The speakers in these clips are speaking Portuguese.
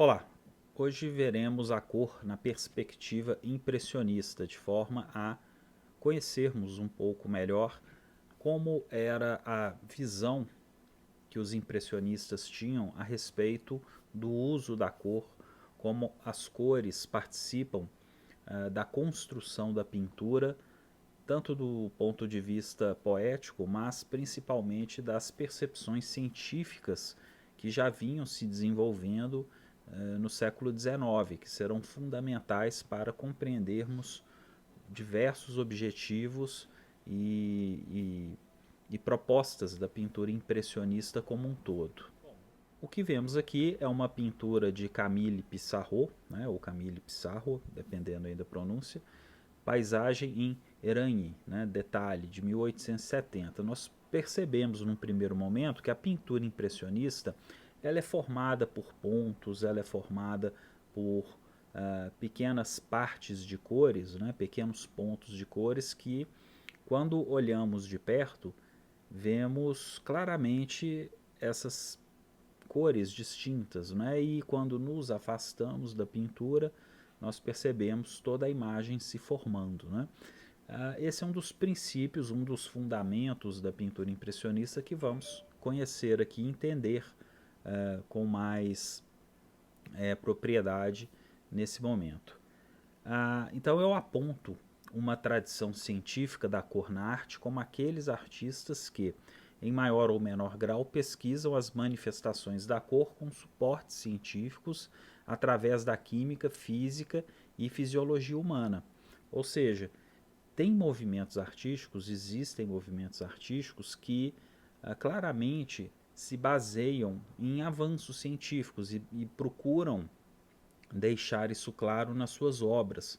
Olá, hoje veremos a cor na perspectiva impressionista, de forma a conhecermos um pouco melhor como era a visão que os impressionistas tinham a respeito do uso da cor, como as cores participam da construção da pintura, tanto do ponto de vista poético, mas principalmente das percepções científicas que já vinham se desenvolvendo no século XIX, que serão fundamentais para compreendermos diversos objetivos e propostas da pintura impressionista como um todo. O que vemos aqui é uma pintura de Camille Pissarro, né, ou Camille Pissarro, dependendo aí da pronúncia, Paisagem em Eragny, né, detalhe, de 1870. Nós percebemos num primeiro momento que a pintura impressionista ela é formada por pontos, ela é formada por pequenas partes de cores, né, pequenos pontos de cores que, quando olhamos de perto, vemos claramente essas cores distintas, né? E quando nos afastamos da pintura, nós percebemos toda a imagem se formando, né? Esse é um dos princípios, um dos fundamentos da pintura impressionista que vamos conhecer aqui e entender com mais propriedade nesse momento. Então eu aponto uma tradição científica da cor na arte como aqueles artistas que, em maior ou menor grau, pesquisam as manifestações da cor com suportes científicos através da química, física e fisiologia humana. Ou seja, tem movimentos artísticos, existem movimentos artísticos que claramente se baseiam em avanços científicos e procuram deixar isso claro nas suas obras,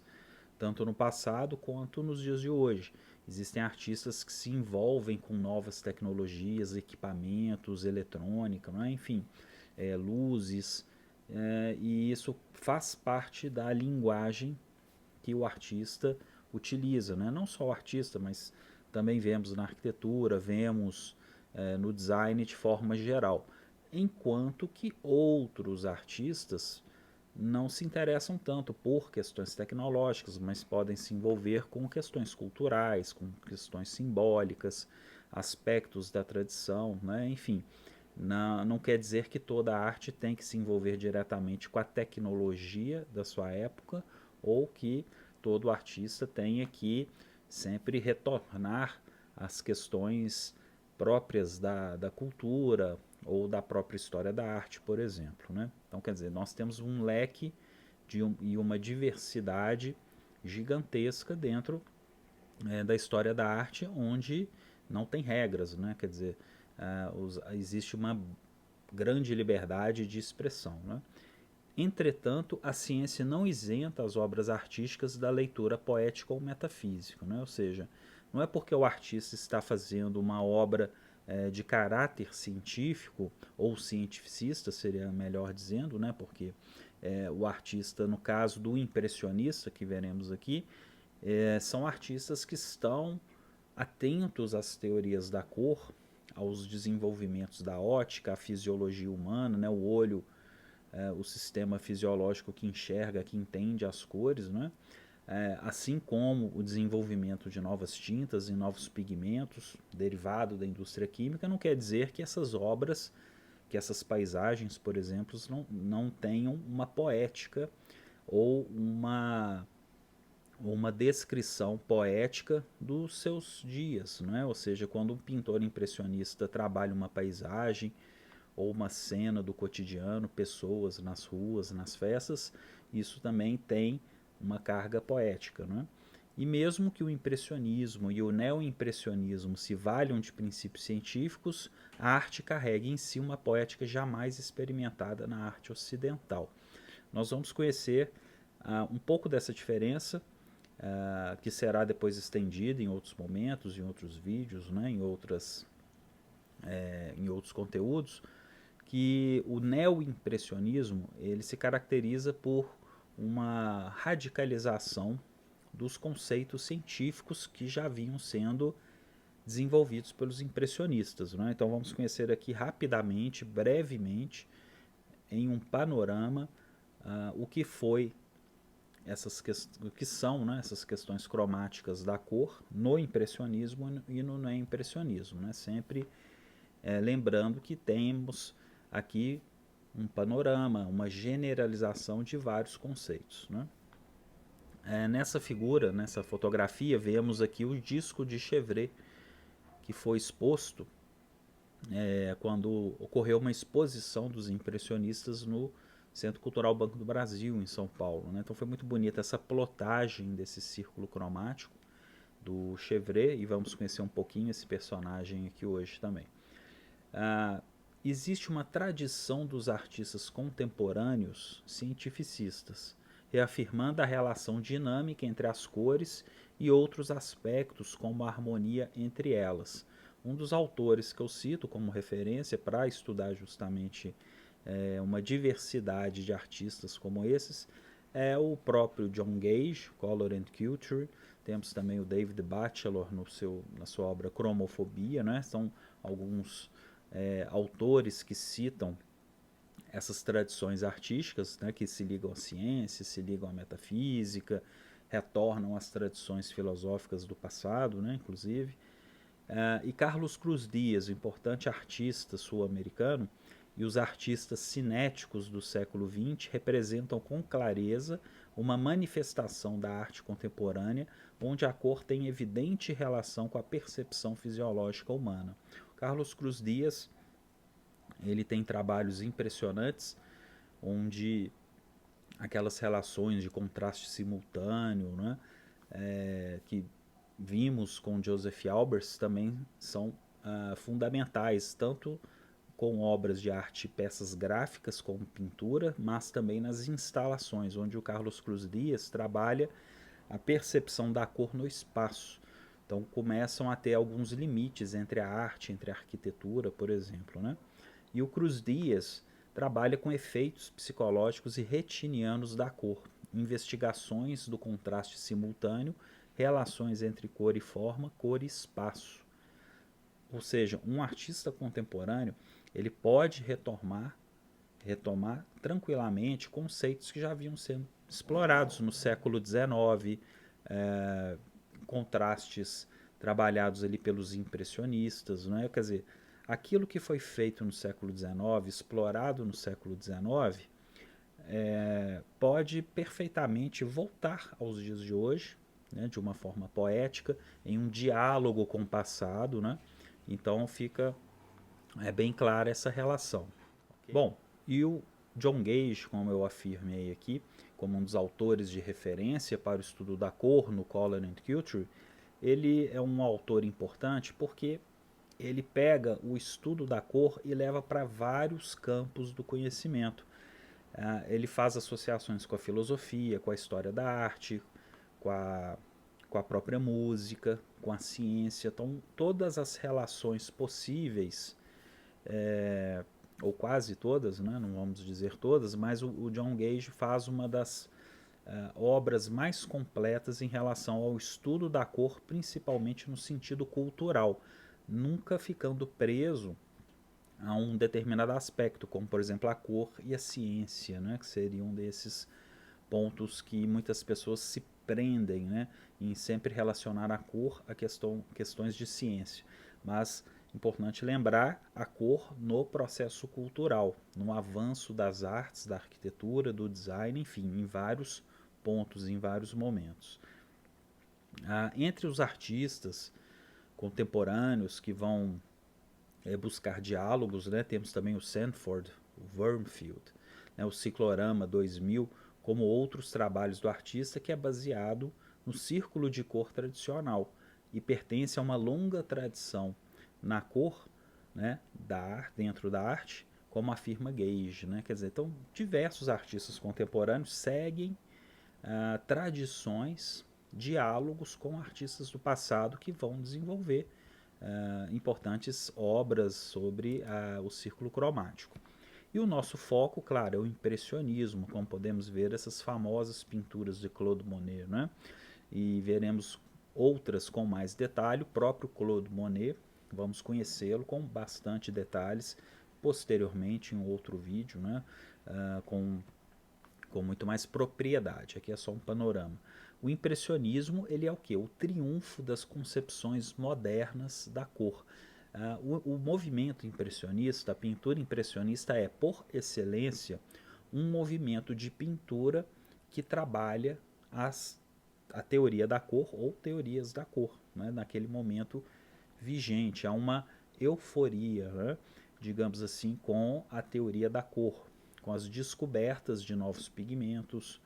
tanto no passado quanto nos dias de hoje. Existem artistas que se envolvem com novas tecnologias, equipamentos, eletrônica, não é? Enfim, luzes, e isso faz parte da linguagem que o artista utiliza, né? Não só o artista, mas também vemos na arquitetura, vemos no design de forma geral. Enquanto que outros artistas não se interessam tanto por questões tecnológicas, mas podem se envolver com questões culturais, com questões simbólicas, aspectos da tradição, né? Enfim, não quer dizer que toda arte tem que se envolver diretamente com a tecnologia da sua época ou que todo artista tenha que sempre retornar às questões próprias da cultura ou da própria história da arte, por exemplo, né? Então, quer dizer, nós temos um leque e uma diversidade gigantesca dentro da história da arte, onde não tem regras, né? Quer dizer, existe uma grande liberdade de expressão, né? Entretanto, a ciência não isenta as obras artísticas da leitura poética ou metafísica, né? Ou seja, não é porque o artista está fazendo uma obra de caráter científico ou cientificista, seria melhor dizendo, né? Porque o artista, no caso do impressionista que veremos aqui, são artistas que estão atentos às teorias da cor, aos desenvolvimentos da ótica, à fisiologia humana, né? O olho, o sistema fisiológico que enxerga, que entende as cores, né? Assim como o desenvolvimento de novas tintas e novos pigmentos derivado da indústria química, não quer dizer que essas obras, que essas paisagens, por exemplo, não tenham uma poética ou uma descrição poética dos seus dias, não é? Ou seja, quando um pintor impressionista trabalha uma paisagem ou uma cena do cotidiano, pessoas nas ruas, nas festas, isso também tem uma carga poética, não é? E mesmo que o impressionismo e o neoimpressionismo se valham de princípios científicos, a arte carrega em si uma poética jamais experimentada na arte ocidental. Nós vamos conhecer um pouco dessa diferença, que será depois estendida em outros momentos, em outros vídeos, né, em outros conteúdos, que o neoimpressionismo ele se caracteriza por uma radicalização dos conceitos científicos que já vinham sendo desenvolvidos pelos impressionistas, né? Então vamos conhecer aqui rapidamente, brevemente, em um panorama, o que foi o que são, né, essas questões cromáticas da cor no impressionismo e no neoimpressionismo, né? Sempre lembrando que temos aqui um panorama, uma generalização de vários conceitos, né? Nessa figura, nessa fotografia, vemos aqui o disco de Chevret, que foi exposto quando ocorreu uma exposição dos impressionistas no Centro Cultural Banco do Brasil, em São Paulo, né? Então foi muito bonita essa plotagem desse círculo cromático do Chevret, e vamos conhecer um pouquinho esse personagem aqui hoje também. Existe uma tradição dos artistas contemporâneos cientificistas, reafirmando a relação dinâmica entre as cores e outros aspectos, como a harmonia entre elas. Um dos autores que eu cito como referência para estudar justamente uma diversidade de artistas como esses é o próprio John Gage, Color and Culture. Temos também o David Batchelor na sua obra Cromofobia, né? São alguns autores que citam essas tradições artísticas, né, que se ligam à ciência, se ligam à metafísica, retornam às tradições filosóficas do passado, né, inclusive. E Carlos Cruz Dias, o importante artista sul-americano, e os artistas cinéticos do século XX representam com clareza uma manifestação da arte contemporânea onde a cor tem evidente relação com a percepção fisiológica humana. Carlos Cruz Dias, ele tem trabalhos impressionantes onde aquelas relações de contraste simultâneo, né, que vimos com Joseph Albers também são fundamentais, tanto com obras de arte, peças gráficas como pintura, mas também nas instalações, onde o Carlos Cruz Dias trabalha a percepção da cor no espaço. Então começam a ter alguns limites entre a arte, entre a arquitetura, por exemplo, né? E o Cruz Dias trabalha com efeitos psicológicos e retinianos da cor, investigações do contraste simultâneo, relações entre cor e forma, cor e espaço. Ou seja, um artista contemporâneo ele pode retomar tranquilamente conceitos que já haviam sido explorados no século XIX, contrastes trabalhados ali pelos impressionistas, não é? Quer dizer, aquilo que foi feito no século XIX, explorado no século XIX, pode perfeitamente voltar aos dias de hoje, né, de uma forma poética, em um diálogo com o passado, né? Então fica bem clara essa relação. Okay. Bom, e o John Gage, como eu afirmei aqui, como um dos autores de referência para o estudo da cor no Color and Culture, ele é um autor importante porque ele pega o estudo da cor e leva para vários campos do conhecimento. Ele faz associações com a filosofia, com a história da arte, com a própria música, com a ciência. Então, todas as relações possíveis, ou quase todas, né? Não vamos dizer todas, mas o John Gage faz uma das obras mais completas em relação ao estudo da cor, principalmente no sentido cultural, nunca ficando preso a um determinado aspecto, como por exemplo a cor e a ciência, né, que seriam desses pontos que muitas pessoas se prendem, né, em sempre relacionar a cor a questões de ciência. Mas importante lembrar a cor no processo cultural, no avanço das artes, da arquitetura, do design, enfim, em vários pontos, em vários momentos. Entre os artistas contemporâneos que vão buscar diálogos, né? Temos também o Sanford, o Wormfield, né? O Ciclorama 2000, como outros trabalhos do artista que é baseado no círculo de cor tradicional e pertence a uma longa tradição na cor, né, dentro da arte, como afirma Gage, né? Quer dizer, então diversos artistas contemporâneos seguem tradições, diálogos com artistas do passado que vão desenvolver importantes obras sobre o círculo cromático. E o nosso foco, claro, é o impressionismo, como podemos ver essas famosas pinturas de Claude Monet, né? E veremos outras com mais detalhe, o próprio Claude Monet, vamos conhecê-lo com bastante detalhes posteriormente em outro vídeo, né? Com com muito mais propriedade. Aqui é só um panorama. O impressionismo, ele é o quê? O triunfo das concepções modernas da cor. O movimento impressionista, a pintura impressionista é, por excelência, um movimento de pintura que trabalha a teoria da cor ou teorias da cor, né, naquele momento vigente. Há uma euforia, né, digamos assim, com a teoria da cor, com as descobertas de novos pigmentos,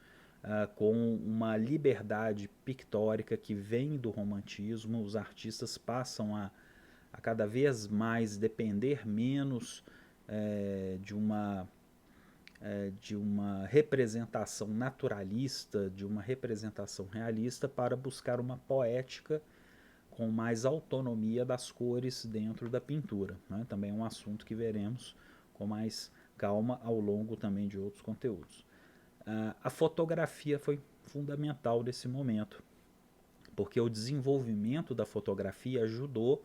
com uma liberdade pictórica que vem do romantismo. Os artistas passam a cada vez mais depender menos de uma representação naturalista, de uma representação realista, para buscar uma poética com mais autonomia das cores dentro da pintura, né? Também é um assunto que veremos com mais calma ao longo também de outros conteúdos. A fotografia foi fundamental nesse momento, porque o desenvolvimento da fotografia ajudou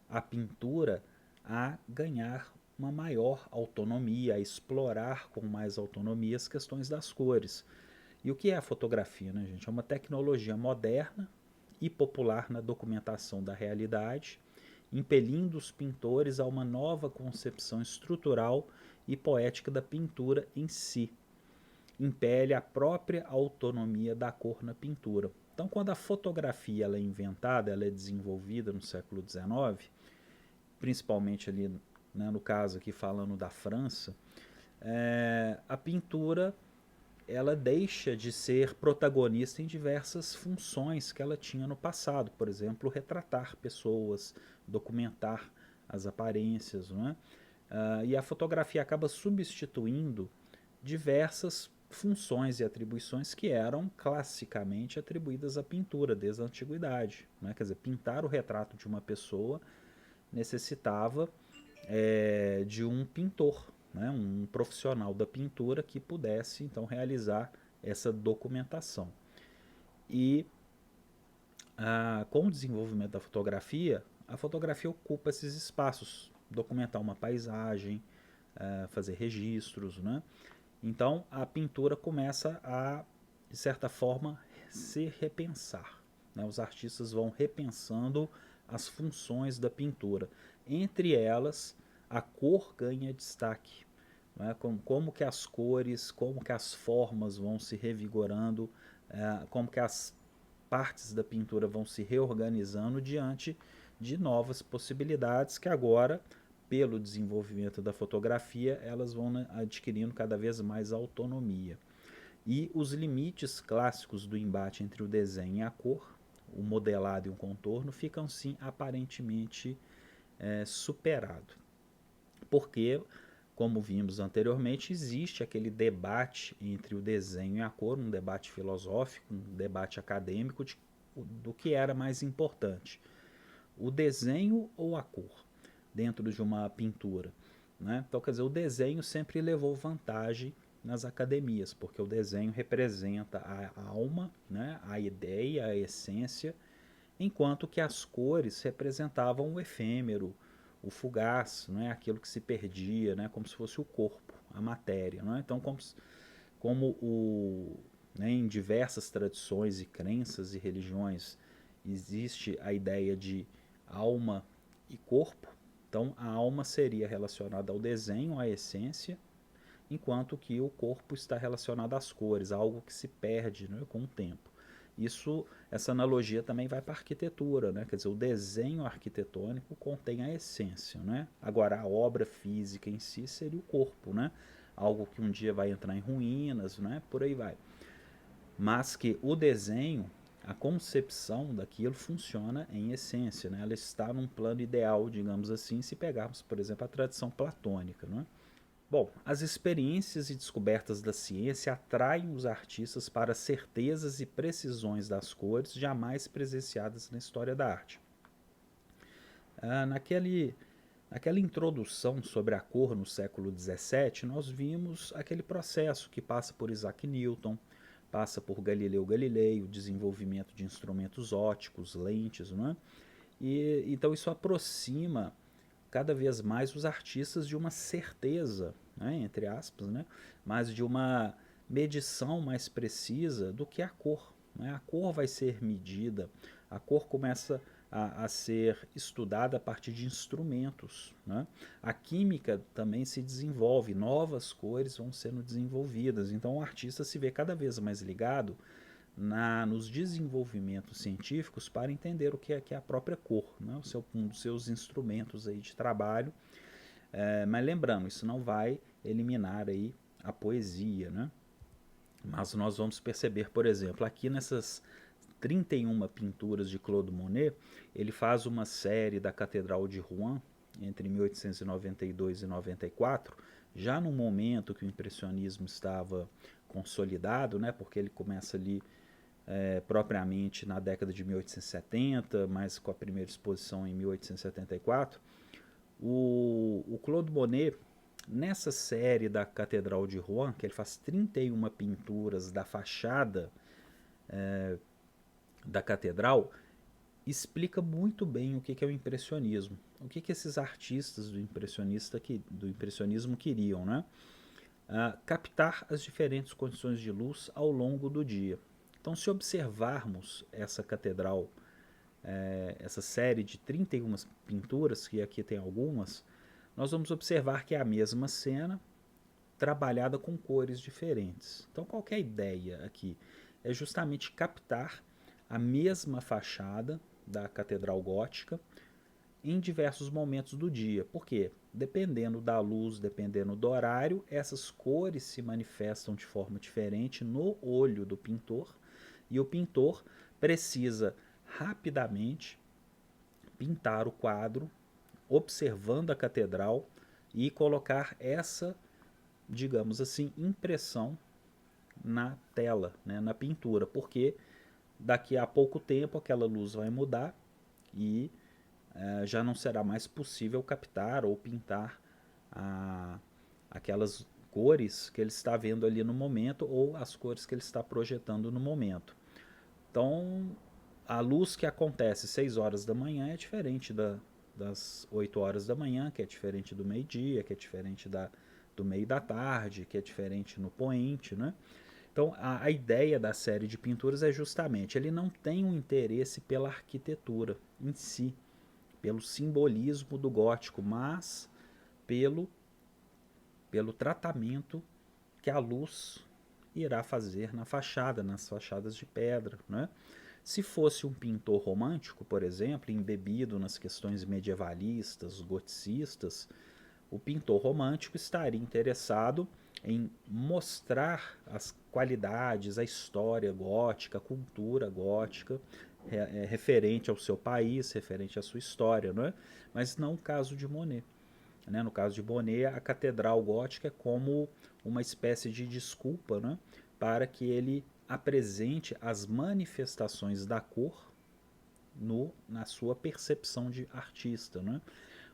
a pintura a ganhar uma maior autonomia, a explorar com mais autonomia as questões das cores. E o que é a fotografia, né, gente? É uma tecnologia moderna e popular na documentação da realidade, impelindo os pintores a uma nova concepção estrutural e poética da pintura em si. Impele a própria autonomia da cor na pintura. Então, quando a fotografia ela é inventada, ela é desenvolvida no século XIX, principalmente ali, né, no caso aqui falando da França, a pintura ela deixa de ser protagonista em diversas funções que ela tinha no passado. Por exemplo, retratar pessoas, documentar as aparências, não é? E a fotografia acaba substituindo diversas funções e atribuições que eram classicamente atribuídas à pintura desde a antiguidade, né? Quer dizer, pintar o retrato de uma pessoa necessitava de um pintor, né, um profissional da pintura que pudesse então realizar essa documentação. E com o desenvolvimento da fotografia, a fotografia ocupa esses espaços, documentar uma paisagem, fazer registros, né? Então a pintura começa a, de certa forma, se repensar, né? Os artistas vão repensando as funções da pintura. Entre elas, a cor ganha destaque, né? Como que as cores, como que as formas vão se revigorando, como que as partes da pintura vão se reorganizando diante de novas possibilidades que agora, pelo desenvolvimento da fotografia, elas vão, né, adquirindo cada vez mais autonomia. E os limites clássicos do embate entre o desenho e a cor, o modelado e o contorno, ficam sim aparentemente superados. Porque, como vimos anteriormente, existe aquele debate entre o desenho e a cor, um debate filosófico, um debate acadêmico do que era mais importante, o desenho ou a cor, dentro de uma pintura, né? Então, quer dizer, o desenho sempre levou vantagem nas academias, porque o desenho representa a alma, né, a ideia, a essência, enquanto que as cores representavam o efêmero, o fugaz, não é, aquilo que se perdia, né, como se fosse o corpo, a matéria, não é? Então, né, em diversas tradições e crenças e religiões existe a ideia de alma e corpo. Então, a alma seria relacionada ao desenho, à essência, enquanto que o corpo está relacionado às cores, algo que se perde, né, com o tempo. Essa analogia também vai para a arquitetura, né? Quer dizer, o desenho arquitetônico contém a essência, né? Agora, a obra física em si seria o corpo, né? Algo que um dia vai entrar em ruínas, né? Por aí vai. Mas que o desenho, a concepção daquilo funciona em essência, né? Ela está num plano ideal, digamos assim, se pegarmos, por exemplo, a tradição platônica, né? Bom, as experiências e descobertas da ciência atraem os artistas para certezas e precisões das cores jamais presenciadas na história da arte. Naquela introdução sobre a cor no século XVII, nós vimos aquele processo que passa por Isaac Newton, passa por Galileu Galilei, o desenvolvimento de instrumentos ópticos, lentes, não é? Então isso aproxima cada vez mais os artistas de uma certeza, né, entre aspas, né, mas de uma medição mais precisa do que a cor, né? A cor vai ser medida, a cor começa a ser estudada a partir de instrumentos, né? A química também se desenvolve, novas cores vão sendo desenvolvidas, então o artista se vê cada vez mais ligado nos desenvolvimentos científicos para entender o que é a própria cor, né? Um dos seus instrumentos aí de trabalho. Mas lembrando, isso não vai eliminar aí a poesia, né? Mas nós vamos perceber, por exemplo, aqui nessas 31 pinturas de Claude Monet, ele faz uma série da Catedral de Rouen entre 1892 e 94, já no momento que o impressionismo estava consolidado, né, porque ele começa ali propriamente na década de 1870, mas com a primeira exposição em 1874. O Claude Monet, nessa série da Catedral de Rouen, que ele faz 31 pinturas da fachada da catedral, explica muito bem o que é o impressionismo, o que esses artistas do impressionismo queriam, né? Captar as diferentes condições de luz ao longo do dia. Então, se observarmos essa catedral, essa série de 31 pinturas, que aqui tem algumas, nós vamos observar que é a mesma cena trabalhada com cores diferentes. Então, qual que é a ideia aqui? É justamente captar a mesma fachada da Catedral Gótica em diversos momentos do dia. Por quê? Dependendo da luz, dependendo do horário, essas cores se manifestam de forma diferente no olho do pintor, e o pintor precisa rapidamente pintar o quadro, observando a catedral e colocar essa, digamos assim, impressão na tela, né, na pintura, porque daqui a pouco tempo aquela luz vai mudar e já não será mais possível captar ou pintar aquelas cores que ele está vendo ali no momento ou as cores que ele está projetando no momento. Então, a luz que acontece 6 horas da manhã é diferente das 8 horas da manhã, que é diferente do meio-dia, que é diferente do meio da tarde, que é diferente no poente, né? Então, a ideia da série de pinturas é justamente, ele não tem um interesse pela arquitetura em si, pelo simbolismo do gótico, mas pelo, pelo tratamento que a luz irá fazer na fachada, nas fachadas de pedra, né? Se fosse um pintor romântico, por exemplo, embebido nas questões medievalistas, goticistas, o pintor romântico estaria interessado em mostrar as qualidades, a história gótica, a cultura gótica, referente ao seu país, referente à sua história, não é? Mas não o caso de Monet. Né? No caso de Monet, a catedral gótica é como uma espécie de desculpa, né? Para que ele apresente as manifestações da cor na sua percepção de artista, né?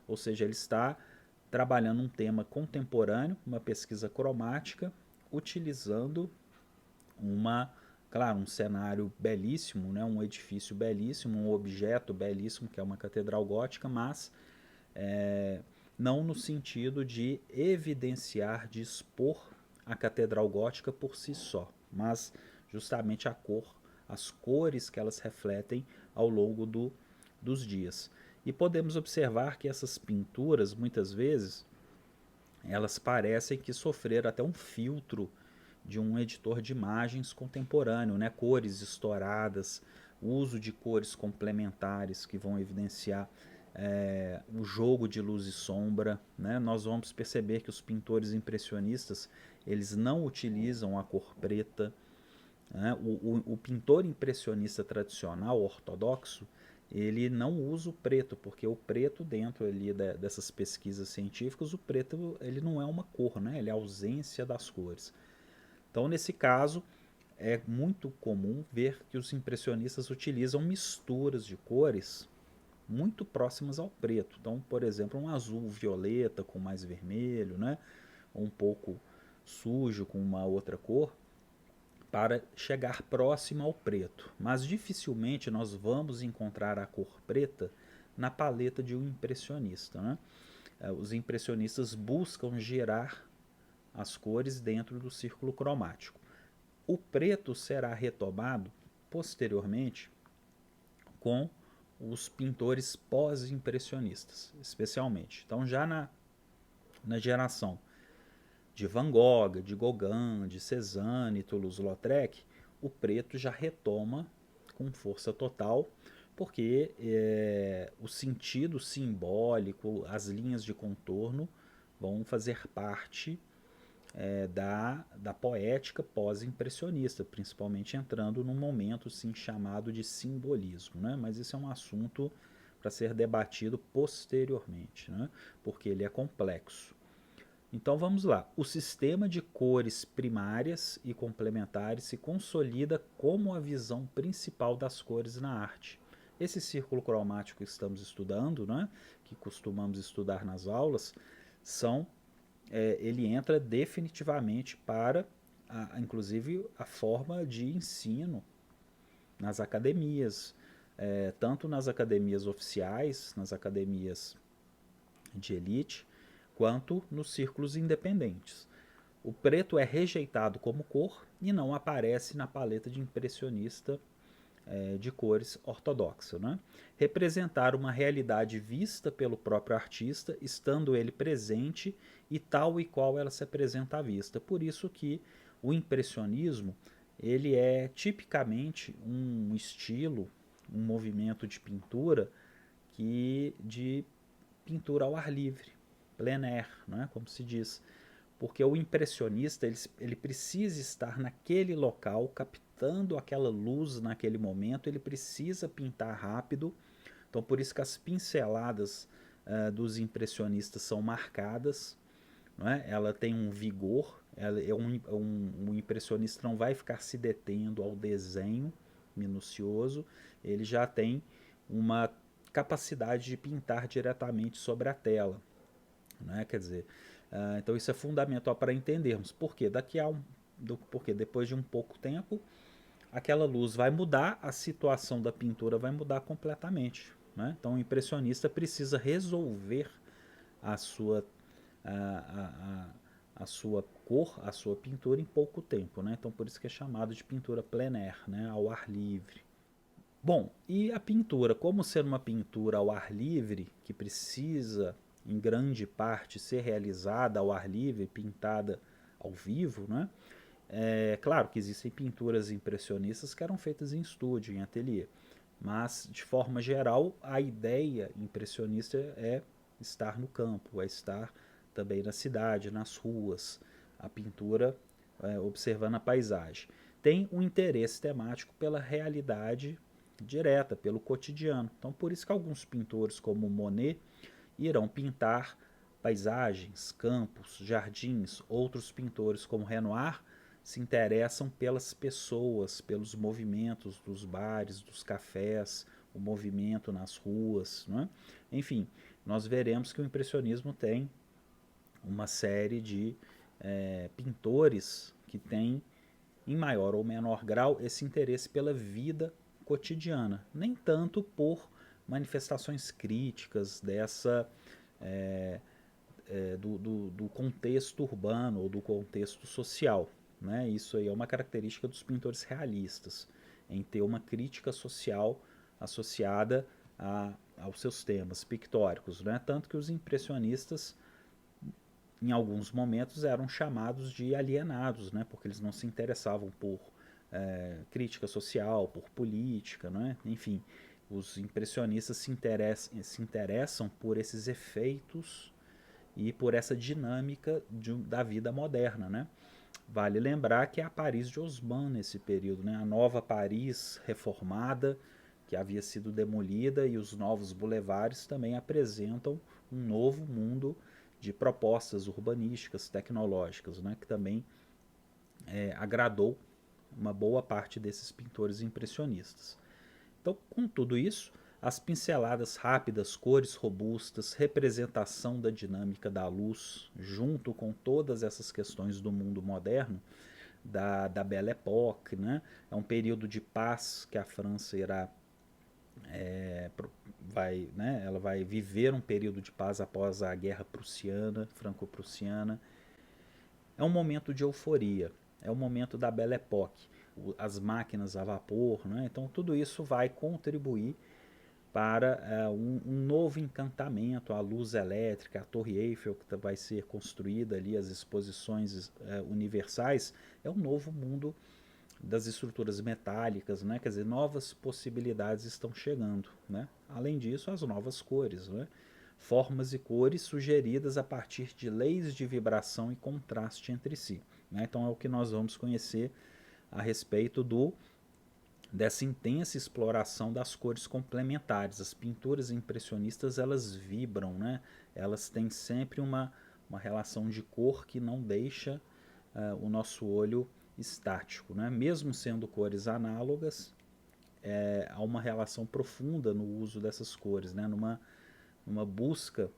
Ou seja, ele está trabalhando um tema contemporâneo, uma pesquisa cromática, utilizando claro, um cenário belíssimo, né, um edifício belíssimo, um objeto belíssimo, que é uma catedral gótica, mas não no sentido de evidenciar, de expor a catedral gótica por si só, mas justamente a cor, as cores que elas refletem ao longo dos dias. E podemos observar que essas pinturas, muitas vezes, elas parecem que sofreram até um filtro de um editor de imagens contemporâneo, né? Cores estouradas, uso de cores complementares que vão evidenciar o jogo de luz e sombra, né? Nós vamos perceber que os pintores impressionistas eles não utilizam a cor preta, né? O pintor impressionista tradicional, ortodoxo, ele não usa o preto, porque o preto dentro ali dessas pesquisas científicas, o preto ele não é uma cor, né? Ele é a ausência das cores. Então, nesse caso, é muito comum ver que os impressionistas utilizam misturas de cores muito próximas ao preto. Então, por exemplo, um azul violeta com mais vermelho, né? Ou um pouco sujo com uma outra cor, para chegar próximo ao preto. Mas dificilmente nós vamos encontrar a cor preta na paleta de um impressionista, né? Os impressionistas buscam gerar as cores dentro do círculo cromático. O preto será retomado posteriormente com os pintores pós-impressionistas, especialmente. Então, já na geração de Van Gogh, de Gauguin, de Cézanne, Toulouse-Lautrec, o preto já retoma com força total, porque o sentido simbólico, as linhas de contorno vão fazer parte da poética pós-impressionista, principalmente entrando num momento sim, chamado de simbolismo. Né? Mas isso é um assunto para ser debatido posteriormente, né? Porque ele é complexo. Então vamos lá. O sistema de cores primárias e complementares se consolida como a visão principal das cores na arte. Esse círculo cromático que estamos estudando, né, que costumamos estudar nas aulas, ele entra definitivamente para, inclusive, a forma de ensino nas academias, tanto nas academias oficiais, nas academias de elite, quanto nos círculos independentes. O preto é rejeitado como cor e não aparece na paleta de impressionista de cores ortodoxa. Né? Representar uma realidade vista pelo próprio artista, estando ele presente e tal e qual ela se apresenta à vista. Por isso que o impressionismo ele é tipicamente um estilo, um movimento de pintura de pintura ao ar livre, plein air, né, como se diz. Porque o impressionista ele precisa estar naquele local, captando aquela luz naquele momento, ele precisa pintar rápido. Então, por isso que as pinceladas dos impressionistas são marcadas, não é? Ela tem um vigor, um impressionista não vai ficar se detendo ao desenho minucioso, ele já tem uma capacidade de pintar diretamente sobre a tela. Né? Quer dizer, então isso é fundamental para entendermos. Porque porque depois de um pouco tempo, aquela luz vai mudar, a situação da pintura vai mudar completamente. Né? Então o impressionista precisa resolver a sua, a sua cor, a sua pintura em pouco tempo. Né? Então por isso que é chamado de pintura plein air, né? Ao ar livre. Bom, e a pintura, como ser uma pintura ao ar livre, que precisa, em grande parte, ser realizada ao ar livre, pintada ao vivo, né? É claro que existem pinturas impressionistas que eram feitas em estúdio, em ateliê, mas, de forma geral, a ideia impressionista é estar no campo, é estar também na cidade, nas ruas, a pintura observando a paisagem. Tem um interesse temático pela realidade direta, pelo cotidiano. Então, por isso que alguns pintores, como Monet, irão pintar paisagens, campos, jardins. Outros pintores, como Renoir, se interessam pelas pessoas, pelos movimentos dos bares, dos cafés, o movimento nas ruas. Não é? Enfim, nós veremos que o impressionismo tem uma série de pintores que têm, em maior ou menor grau, esse interesse pela vida cotidiana, nem tanto por manifestações críticas do contexto urbano ou do contexto social. Né? Isso aí é uma característica dos pintores realistas, em ter uma crítica social associada aos seus temas pictóricos. Né? Tanto que os impressionistas, em alguns momentos, eram chamados de alienados, né? Porque eles não se interessavam por crítica social, por política, né? Enfim, os impressionistas se interessam por esses efeitos e por essa dinâmica da vida moderna, né? Vale lembrar que é a Paris de Haussmann nesse período, né? A nova Paris reformada, que havia sido demolida, e os novos bulevares também apresentam um novo mundo de propostas urbanísticas, tecnológicas, né? Que também agradou uma boa parte desses pintores impressionistas. Então, com tudo isso, as pinceladas rápidas, cores robustas, representação da dinâmica da luz, junto com todas essas questões do mundo moderno, da Belle Époque, né? É um período de paz que a França ela vai viver um período de paz após a guerra prussiana, franco-prussiana. É um momento de euforia. é o momento da Belle Époque, as máquinas a vapor, né? Então tudo isso vai contribuir para um novo encantamento, a luz elétrica, a Torre Eiffel que vai ser construída ali, as exposições universais, é um novo mundo das estruturas metálicas, né? Quer dizer, novas possibilidades estão chegando, né? Além disso, as novas cores, né? Formas e cores sugeridas a partir de leis de vibração e contraste entre si, né? Então é o que nós vamos conhecer a respeito dessa intensa exploração das cores complementares. As pinturas impressionistas, elas vibram, né? Elas têm sempre uma relação de cor que não deixa o nosso olho estático, né? Mesmo sendo cores análogas, há uma relação profunda no uso dessas cores, né? Numa busca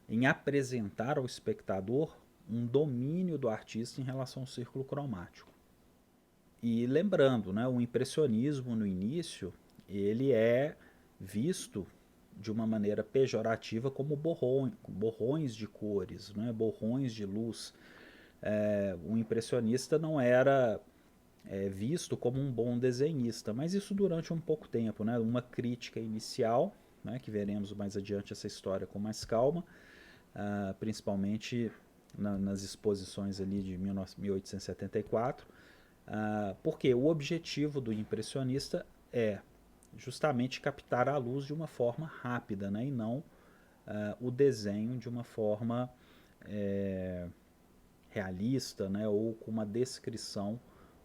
em apresentar ao espectador um domínio do artista em relação ao círculo cromático. E lembrando, né, o impressionismo no início, ele é visto de uma maneira pejorativa como borrões de cores, né, borrões de luz. O impressionista não era visto como um bom desenhista, mas isso durante um pouco tempo, né, uma crítica inicial, né, que veremos mais adiante essa história com mais calma, principalmente nas exposições ali de 1874, porque o objetivo do impressionista é justamente captar a luz de uma forma rápida, né, e não o desenho de uma forma realista, né, ou com uma descrição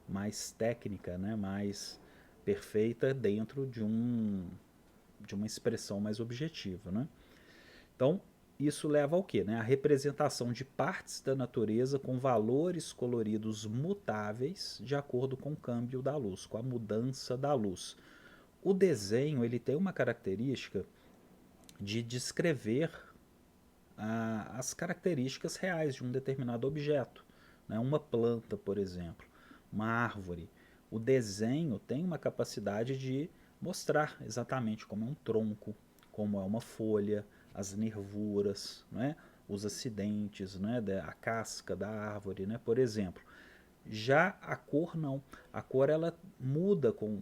mais técnica, né, mais perfeita dentro de uma expressão mais objetiva, né? Então, isso leva ao quê? Né? A representação de partes da natureza com valores coloridos mutáveis de acordo com o câmbio da luz, com a mudança da luz. O desenho ele tem uma característica de descrever as características reais de um determinado objeto. Né? Uma planta, por exemplo, uma árvore. O desenho tem uma capacidade de mostrar exatamente como é um tronco, como é uma folha, as nervuras, né? Os acidentes, né? A casca da árvore, né? Por exemplo. Já a cor não. A cor ela muda com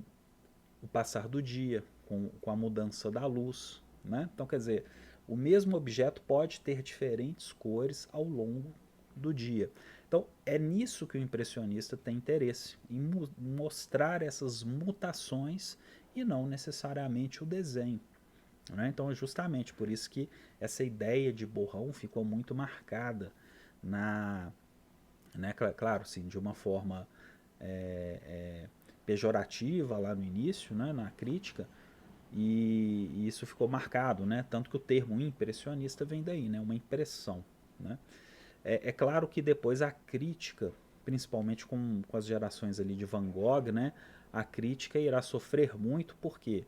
o passar do dia, com a mudança da luz. Né? Então, quer dizer, o mesmo objeto pode ter diferentes cores ao longo do dia. Então, é nisso que o impressionista tem interesse, em mostrar essas mutações e não necessariamente o desenho. Né? Então, é justamente por isso que essa ideia de borrão ficou muito marcada né, claro, sim, de uma forma pejorativa lá no início, né, na crítica, e isso ficou marcado, né? Tanto que o termo impressionista vem daí, né? Uma impressão, né? É claro que depois a crítica, principalmente com as gerações ali de Van Gogh, né? A crítica irá sofrer muito porque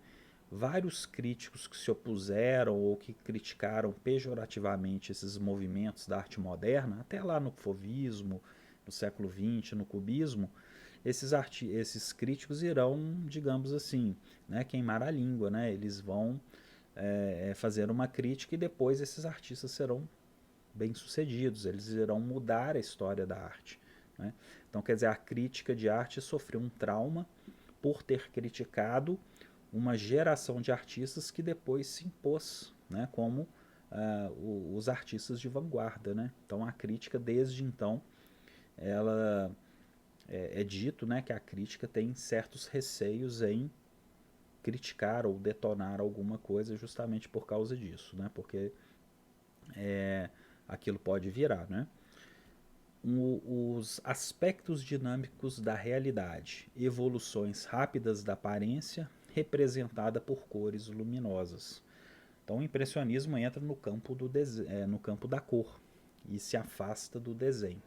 vários críticos que se opuseram ou que criticaram pejorativamente esses movimentos da arte moderna, até lá no Fauvismo, no século XX, no cubismo, esses críticos irão, digamos assim, né, queimar a língua, né? Eles vão fazer uma crítica e depois esses artistas serão bem-sucedidos, eles irão mudar a história da arte. Né? Então, quer dizer, a crítica de arte sofreu um trauma por ter criticado uma geração de artistas que depois se impôs, né, como os artistas de vanguarda. Né? Então, a crítica, desde então, ela é dito, né, que a crítica tem certos receios em criticar ou detonar alguma coisa justamente por causa disso, né, porque aquilo pode virar. Né? Os aspectos dinâmicos da realidade, evoluções rápidas da aparência, representada por cores luminosas. Então o impressionismo entra no campo, no campo da cor e se afasta do desenho.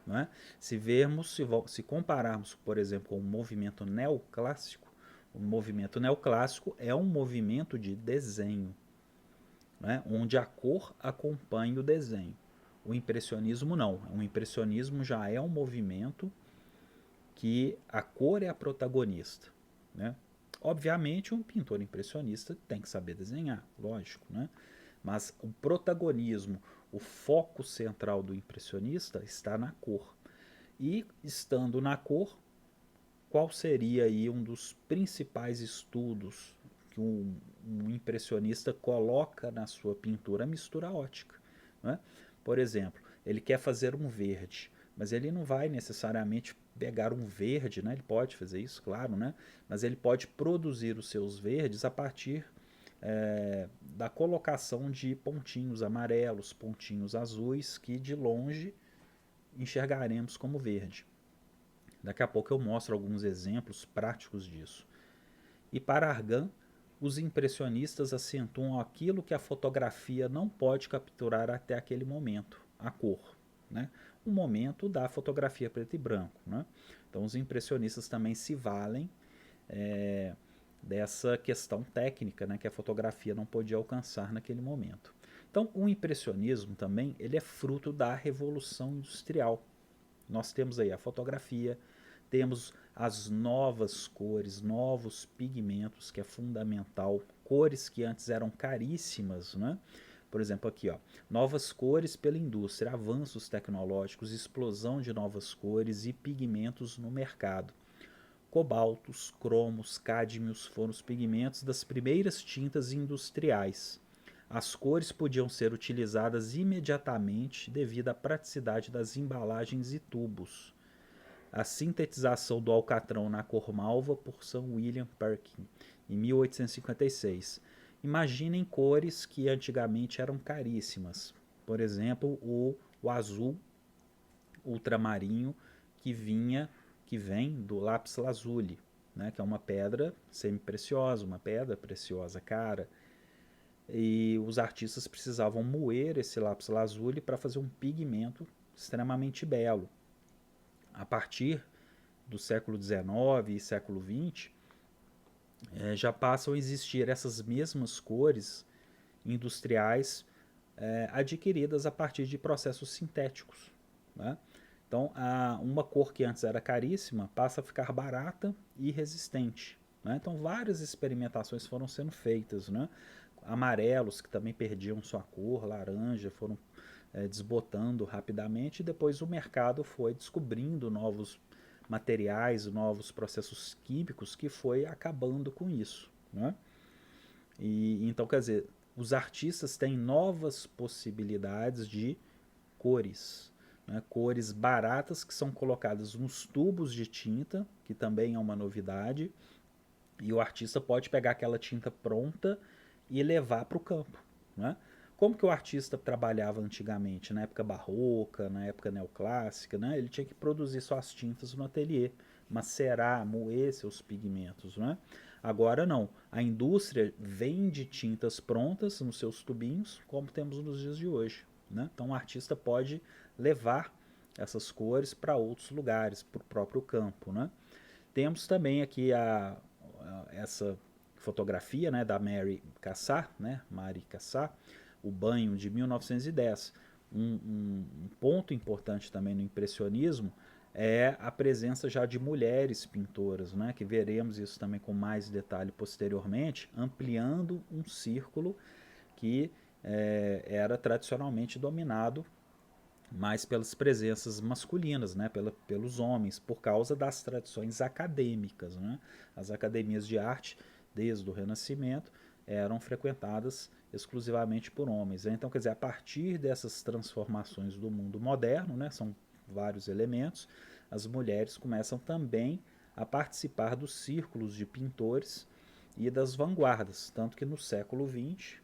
Não é? Se compararmos, por exemplo, com o movimento neoclássico, o movimento neoclássico é um movimento de desenho, né, onde a cor acompanha o desenho. O impressionismo não. O impressionismo já é um movimento que a cor é a protagonista. Né? Obviamente, um pintor impressionista tem que saber desenhar, lógico, né? Mas o protagonismo, o foco central do impressionista está na cor. E, estando na cor, qual seria aí um dos principais estudos que um impressionista coloca na sua pintura? A mistura ótica, né? Por exemplo, ele quer fazer um verde, mas ele não vai necessariamente pegar um verde, né? Ele pode fazer isso, claro, né? Mas ele pode produzir os seus verdes a partir da colocação de pontinhos amarelos, pontinhos azuis, que de longe enxergaremos como verde. Daqui a pouco eu mostro alguns exemplos práticos disso. E para Argan, os impressionistas acentuam aquilo que a fotografia não pode capturar até aquele momento, a cor, né? O momento da fotografia preto e branco, né? Então os impressionistas também se valem dessa questão técnica, né, que a fotografia não podia alcançar naquele momento. Então o impressionismo também ele é fruto da Revolução Industrial. Nós temos aí a fotografia, temos as novas cores, novos pigmentos, que é fundamental, cores que antes eram caríssimas, né? Por exemplo, aqui, ó, novas cores pela indústria, avanços tecnológicos, explosão de novas cores e pigmentos no mercado. Cobaltos, cromos, cádmios foram os pigmentos das primeiras tintas industriais. As cores podiam ser utilizadas imediatamente devido à praticidade das embalagens e tubos. A sintetização do alcatrão na cor malva por Sir William Perkin, em 1856. Imaginem cores que antigamente eram caríssimas. Por exemplo, o azul ultramarinho que vem do lápis lazuli, né, que é uma pedra semi-preciosa, uma pedra preciosa cara. E os artistas precisavam moer esse lápis lazuli para fazer um pigmento extremamente belo. A partir do século XIX e século XX, já passam a existir essas mesmas cores industriais adquiridas a partir de processos sintéticos, né? Então, uma cor que antes era caríssima passa a ficar barata e resistente, né? Então, várias experimentações foram sendo feitas, né? Amarelos que também perdiam sua cor, laranja, foram desbotando rapidamente, e depois o mercado foi descobrindo novos materiais, novos processos químicos que foi acabando com isso, né? E então, quer dizer, os artistas têm novas possibilidades de cores, né? Cores baratas que são colocadas nos tubos de tinta, que também é uma novidade, e o artista pode pegar aquela tinta pronta e levar para o campo, né? Como que o artista trabalhava antigamente, na época barroca, na época neoclássica, né? Ele tinha que produzir suas tintas no ateliê, macerar, moer seus pigmentos, né? Agora não, a indústria vende tintas prontas nos seus tubinhos, como temos nos dias de hoje, né? Então o artista pode levar essas cores para outros lugares, para o próprio campo, né? Temos também aqui essa fotografia, né, da Mary Cassatt, né, Marie Cassatt, o banho de 1910. Um ponto importante também no impressionismo é a presença já de mulheres pintoras, né, que veremos isso também com mais detalhe posteriormente, ampliando um círculo que era tradicionalmente dominado mais pelas presenças masculinas, né, pelos homens, por causa das tradições acadêmicas, né? As academias de arte, desde o Renascimento, eram frequentadas exclusivamente por homens. Então, quer dizer, a partir dessas transformações do mundo moderno, né, são vários elementos, as mulheres começam também a participar dos círculos de pintores e das vanguardas, tanto que no século XX,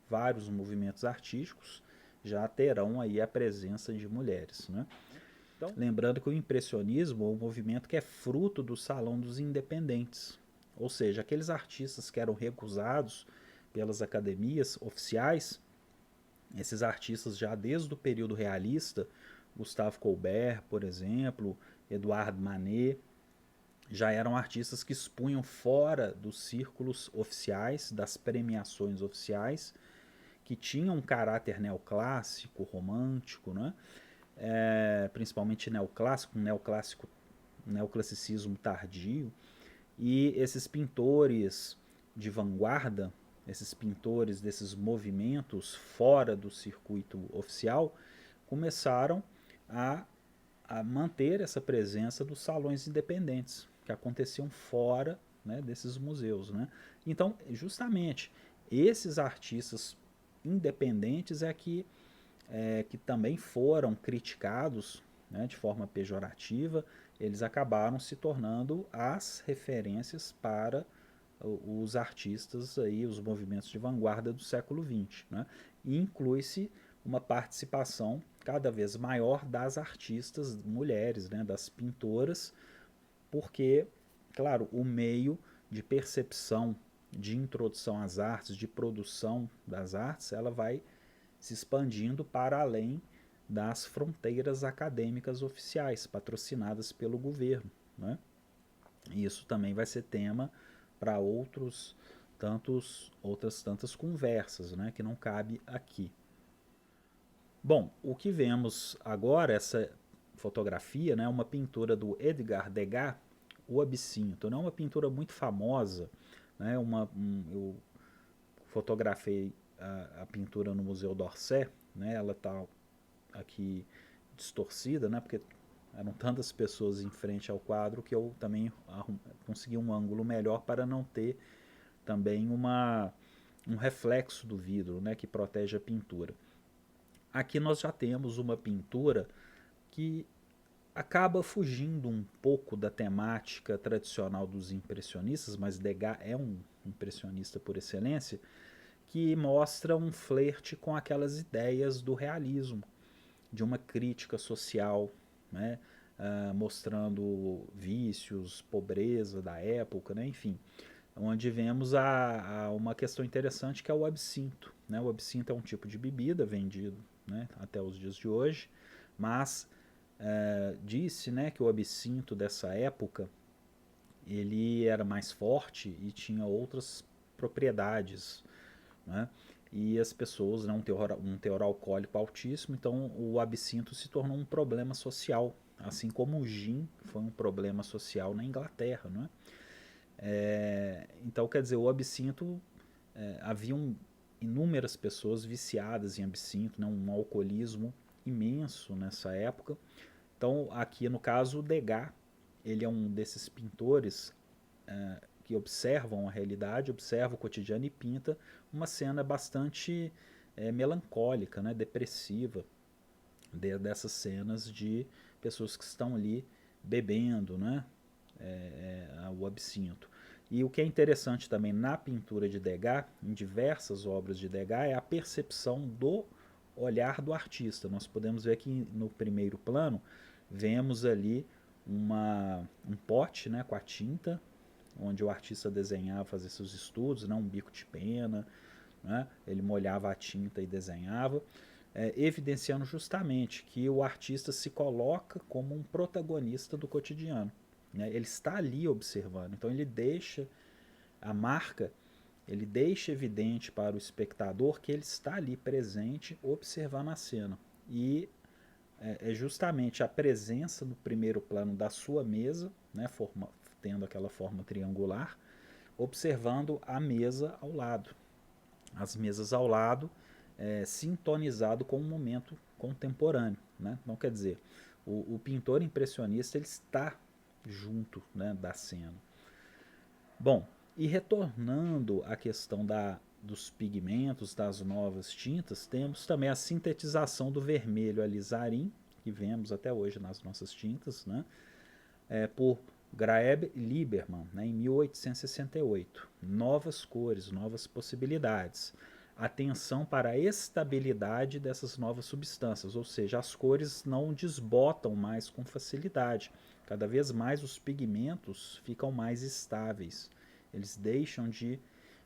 vários movimentos artísticos já terão aí a presença de mulheres, né? Então, lembrando que o impressionismo é um movimento que é fruto do Salão dos Independentes, ou seja, aqueles artistas que eram recusados pelas academias oficiais, esses artistas já desde o período realista, Gustave Courbet, por exemplo, Edouard Manet, já eram artistas que expunham fora dos círculos oficiais, das premiações oficiais, que tinham um caráter neoclássico, romântico, né? Principalmente neoclassicismo tardio, e esses pintores de vanguarda esses pintores desses movimentos fora do circuito oficial, começaram a, a manter essa presença dos salões independentes, que aconteciam fora, né, desses museus. Né? Então, justamente, esses artistas independentes que também foram criticados, né, de forma pejorativa, eles acabaram se tornando as referências para os artistas, aí, os movimentos de vanguarda do século XX. Né? E inclui-se uma participação cada vez maior das artistas mulheres, né, das pintoras, porque, claro, o meio de percepção, de introdução às artes, de produção das artes, ela vai se expandindo para além das fronteiras acadêmicas oficiais, patrocinadas pelo governo. Né? E isso também vai ser tema para outras tantas conversas, né, que não cabe aqui. Bom, o que vemos agora, essa fotografia, né, uma pintura do Edgar Degas, o Absinto. Não é uma pintura muito famosa, né, eu fotografei a pintura no Museu d'Orsay, né, ela está aqui distorcida, né, porque eram tantas pessoas em frente ao quadro que eu também consegui um ângulo melhor para não ter também um reflexo do vidro, né, que protege a pintura. Aqui nós já temos uma pintura que acaba fugindo um pouco da temática tradicional dos impressionistas, mas Degas é um impressionista por excelência, que mostra um flerte com aquelas ideias do realismo, de uma crítica social, né, mostrando vícios, pobreza da época, né, enfim, onde vemos uma questão interessante que é o absinto. Né? O absinto é um tipo de bebida vendido, né, até os dias de hoje, mas disse, né, que o absinto dessa época ele era mais forte e tinha outras propriedades, né? E as pessoas, né, um teor alcoólico altíssimo, então o absinto se tornou um problema social, assim como o gin foi um problema social na Inglaterra. Né? Então, quer dizer, o absinto, haviam inúmeras pessoas viciadas em absinto, né, um alcoolismo imenso nessa época. Então, aqui no caso, o Degas, ele é um desses pintores que observam a realidade, observa o cotidiano e pinta uma cena bastante melancólica, né, depressiva, dessas cenas de pessoas que estão ali bebendo, né, o absinto. E o que é interessante também na pintura de Degas, em diversas obras de Degas, é a percepção do olhar do artista. Nós podemos ver que no primeiro plano vemos ali um pote, né, com a tinta, onde o artista desenhava, fazia seus estudos, né, um bico de pena, né, ele molhava a tinta e desenhava, evidenciando justamente que o artista se coloca como um protagonista do cotidiano. Né? Ele está ali observando, então ele deixa a marca, ele deixa evidente para o espectador que ele está ali presente, observando a cena. E é justamente a presença no primeiro plano da sua mesa, né, tendo aquela forma triangular, observando a mesa ao lado. As mesas ao lado, sintonizado com o momento contemporâneo. Né? Então, quer dizer, o pintor impressionista ele está junto, né, da cena. Bom, e retornando à questão dos pigmentos, das novas tintas, temos também a sintetização do vermelho alizarin, que vemos até hoje nas nossas tintas, né, por Graeb Lieberman, né, em 1868. Novas cores, novas possibilidades. Atenção para a estabilidade dessas novas substâncias, ou seja, as cores não desbotam mais com facilidade. Cada vez mais os pigmentos ficam mais estáveis. Eles deixam de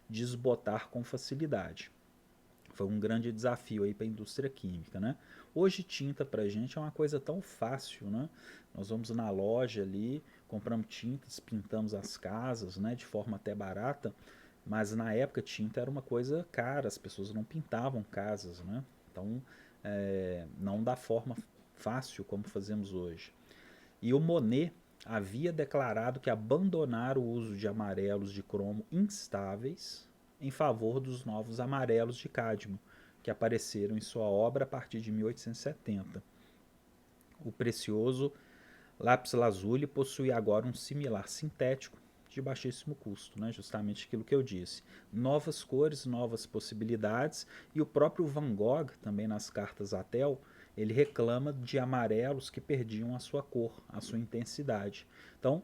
desbotar com facilidade. Foi um grande desafio aí para a indústria química. Né? Hoje tinta para a gente é uma coisa tão fácil. Né? Nós vamos na loja ali, compramos tintas, pintamos as casas, né, de forma até barata, mas na época tinta era uma coisa cara, as pessoas não pintavam casas, né? Então não da forma fácil como fazemos hoje. E o Monet havia declarado que abandonar o uso de amarelos de cromo instáveis, em favor dos novos amarelos de cádmio, que apareceram em sua obra a partir de 1870. O precioso lápis lazuli possui agora um similar sintético de baixíssimo custo, né? Justamente aquilo que eu disse. Novas cores, novas possibilidades, e o próprio Van Gogh, também nas cartas à Tel, ele reclama de amarelos que perdiam a sua cor, a sua intensidade. Então,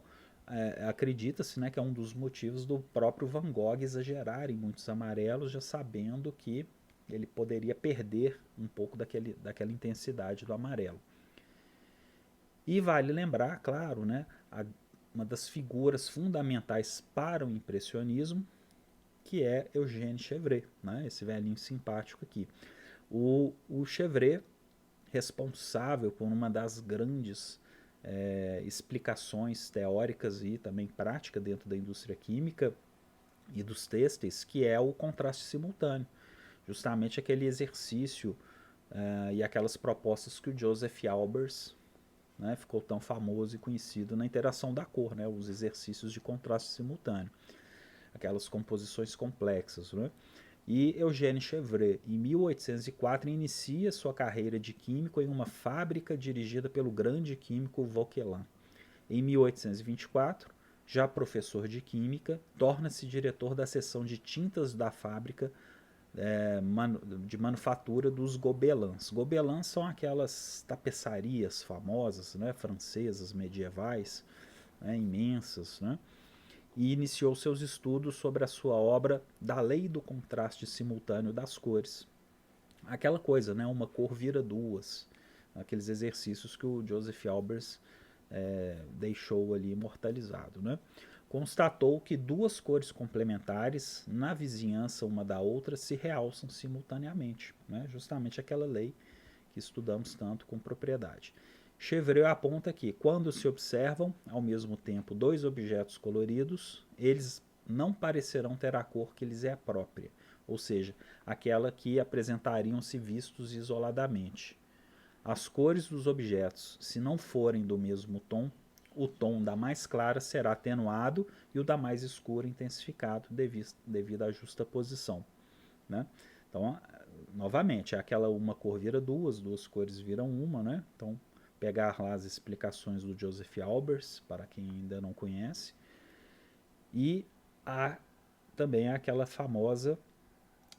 acredita-se, né, que é um dos motivos do próprio Van Gogh exagerar em muitos amarelos, já sabendo que ele poderia perder um pouco daquela intensidade do amarelo. E vale lembrar, claro, né, uma das figuras fundamentais para o impressionismo, que é Eugène Chevret, né, esse velhinho simpático aqui. O Chevret, responsável por uma das grandes explicações teóricas e também práticas dentro da indústria química e dos têxteis, que é o contraste simultâneo. Justamente aquele exercício e aquelas propostas que o Joseph Albers, né, ficou tão famoso e conhecido na interação da cor, né, os exercícios de contraste simultâneo, aquelas composições complexas. Né? E Eugène Chevret, em 1804, inicia sua carreira de químico em uma fábrica dirigida pelo grande químico Vauquelin. Em 1824, já professor de química, torna-se diretor da seção de tintas da fábrica de manufatura dos gobelins. Gobelins são aquelas tapeçarias famosas, né, francesas, medievais, né, imensas, né? E iniciou seus estudos sobre a sua obra da lei do contraste simultâneo das cores. Aquela coisa, né, uma cor vira duas, aqueles exercícios que o Joseph Albers deixou ali imortalizado. Né? Constatou que duas cores complementares, na vizinhança uma da outra, se realçam simultaneamente. Né? Justamente aquela lei que estudamos tanto com propriedade. Chevreul aponta que, quando se observam ao mesmo tempo dois objetos coloridos, eles não parecerão ter a cor que lhes é própria, ou seja, aquela que apresentariam se vistos isoladamente. As cores dos objetos, se não forem do mesmo tom, o tom da mais clara será atenuado e o da mais escura intensificado devido à justaposição. Né? Então, novamente, aquela uma cor vira duas cores viram uma. Né? Então, pegar lá as explicações do Joseph Albers, para quem ainda não conhece. E há também aquela famosa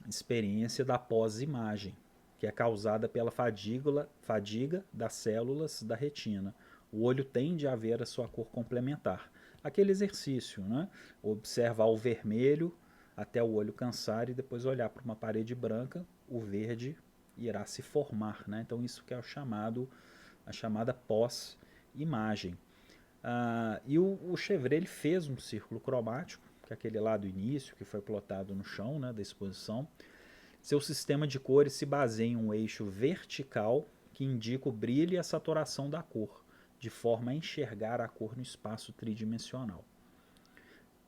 experiência da pós-imagem, que é causada pela fadiga das células da retina. O olho tende a ver a sua cor complementar. Aquele exercício, né? Observar o vermelho até o olho cansar e depois olhar para uma parede branca, o verde irá se formar. Né? Então isso que é a chamada pós-imagem. E o Chevret ele fez um círculo cromático, que é aquele lá do início, que foi plotado no chão, né, da exposição. Seu sistema de cores se baseia em um eixo vertical que indica o brilho e a saturação da cor, de forma a enxergar a cor no espaço tridimensional.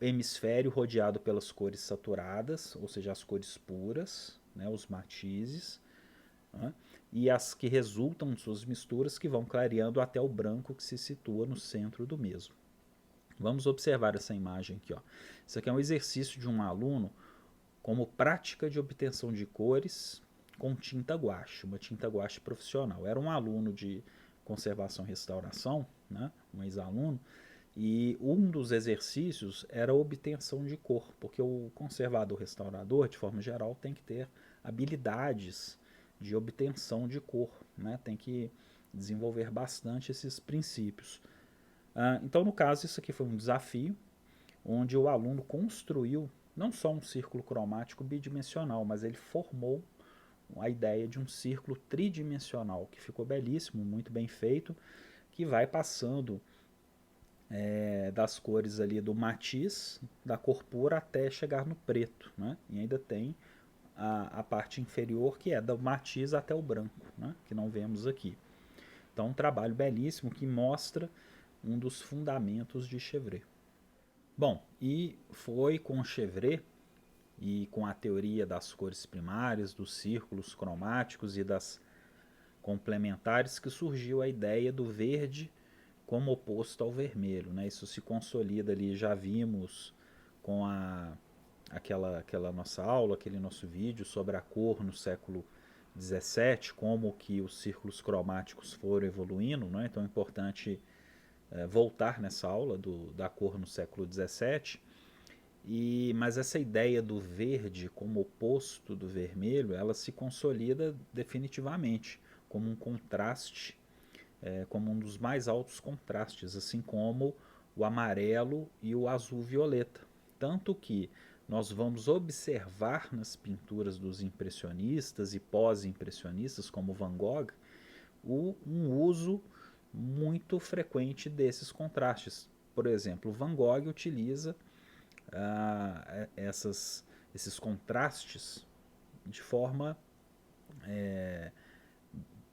Hemisfério rodeado pelas cores saturadas, ou seja, as cores puras, né, os matizes, né, e as que resultam de suas misturas que vão clareando até o branco que se situa no centro do mesmo. Vamos observar essa imagem aqui. Ó. Isso aqui é um exercício de um aluno como prática de obtenção de cores com tinta guache, uma tinta guache profissional. Era um aluno de conservação e restauração, né, um ex-aluno, e um dos exercícios era a obtenção de cor, porque o conservador restaurador, de forma geral, tem que ter habilidades de obtenção de cor, né, tem que desenvolver bastante esses princípios. Então, no caso, isso aqui foi um desafio, onde o aluno construiu não só um círculo cromático bidimensional, mas ele formou a ideia de um círculo tridimensional, que ficou belíssimo, muito bem feito, que vai passando das cores ali do matiz, da cor pura, até chegar no preto. Né? E ainda tem a parte inferior, que é do matiz até o branco, né? Que não vemos aqui. Então, um trabalho belíssimo que mostra um dos fundamentos de Chevret. Bom, e foi com Chevret e com a teoria das cores primárias, dos círculos cromáticos e das complementares que surgiu a ideia do verde como oposto ao vermelho. Né? Isso se consolida ali, já vimos com aquela nossa aula, aquele nosso vídeo sobre a cor no século XVII, como que os círculos cromáticos foram evoluindo, né? Então é importante voltar nessa aula da cor no século XVII. Mas essa ideia do verde como oposto do vermelho, ela se consolida definitivamente como um contraste, como um dos mais altos contrastes, assim como o amarelo e o azul violeta. Tanto que nós vamos observar nas pinturas dos impressionistas e pós-impressionistas, como Van Gogh, um uso muito frequente desses contrastes. Por exemplo, Van Gogh utiliza esses contrastes de forma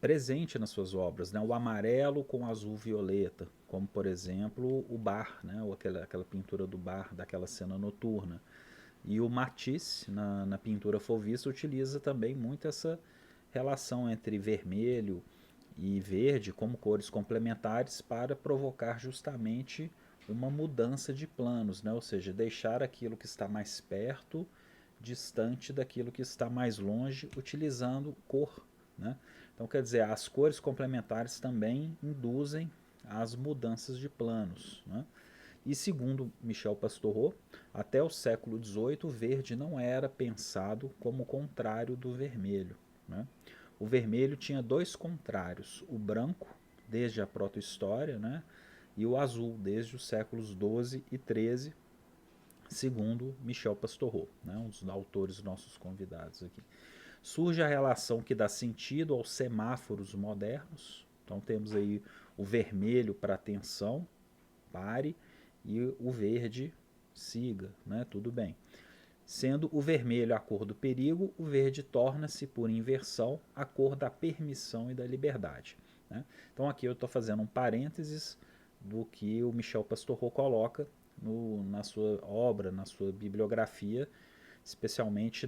presente nas suas obras, né? O amarelo com azul violeta, como por exemplo o bar, né? Ou aquela pintura do bar, daquela cena noturna. E o Matisse, na pintura Fauvista, utiliza também muito essa relação entre vermelho e verde como cores complementares para provocar justamente uma mudança de planos, né? Ou seja, deixar aquilo que está mais perto distante daquilo que está mais longe, utilizando cor, né? Então, quer dizer, as cores complementares também induzem as mudanças de planos, né? E segundo Michel Pastoureau, até o século XVIII o verde não era pensado como o contrário do vermelho, né? O vermelho tinha dois contrários, o branco, desde a proto-história, né? E o azul, desde os séculos XII e XIII, segundo Michel Pastoureau, né? Um dos autores nossos convidados aqui. Surge a relação que dá sentido aos semáforos modernos. Então temos aí o vermelho para atenção, pare, e o verde, siga, né? Tudo bem. Sendo o vermelho a cor do perigo, o verde torna-se, por inversão, a cor da permissão e da liberdade, né? Então aqui eu estou fazendo um parênteses do que o Michel Pastoureau coloca na sua obra, na sua bibliografia, especialmente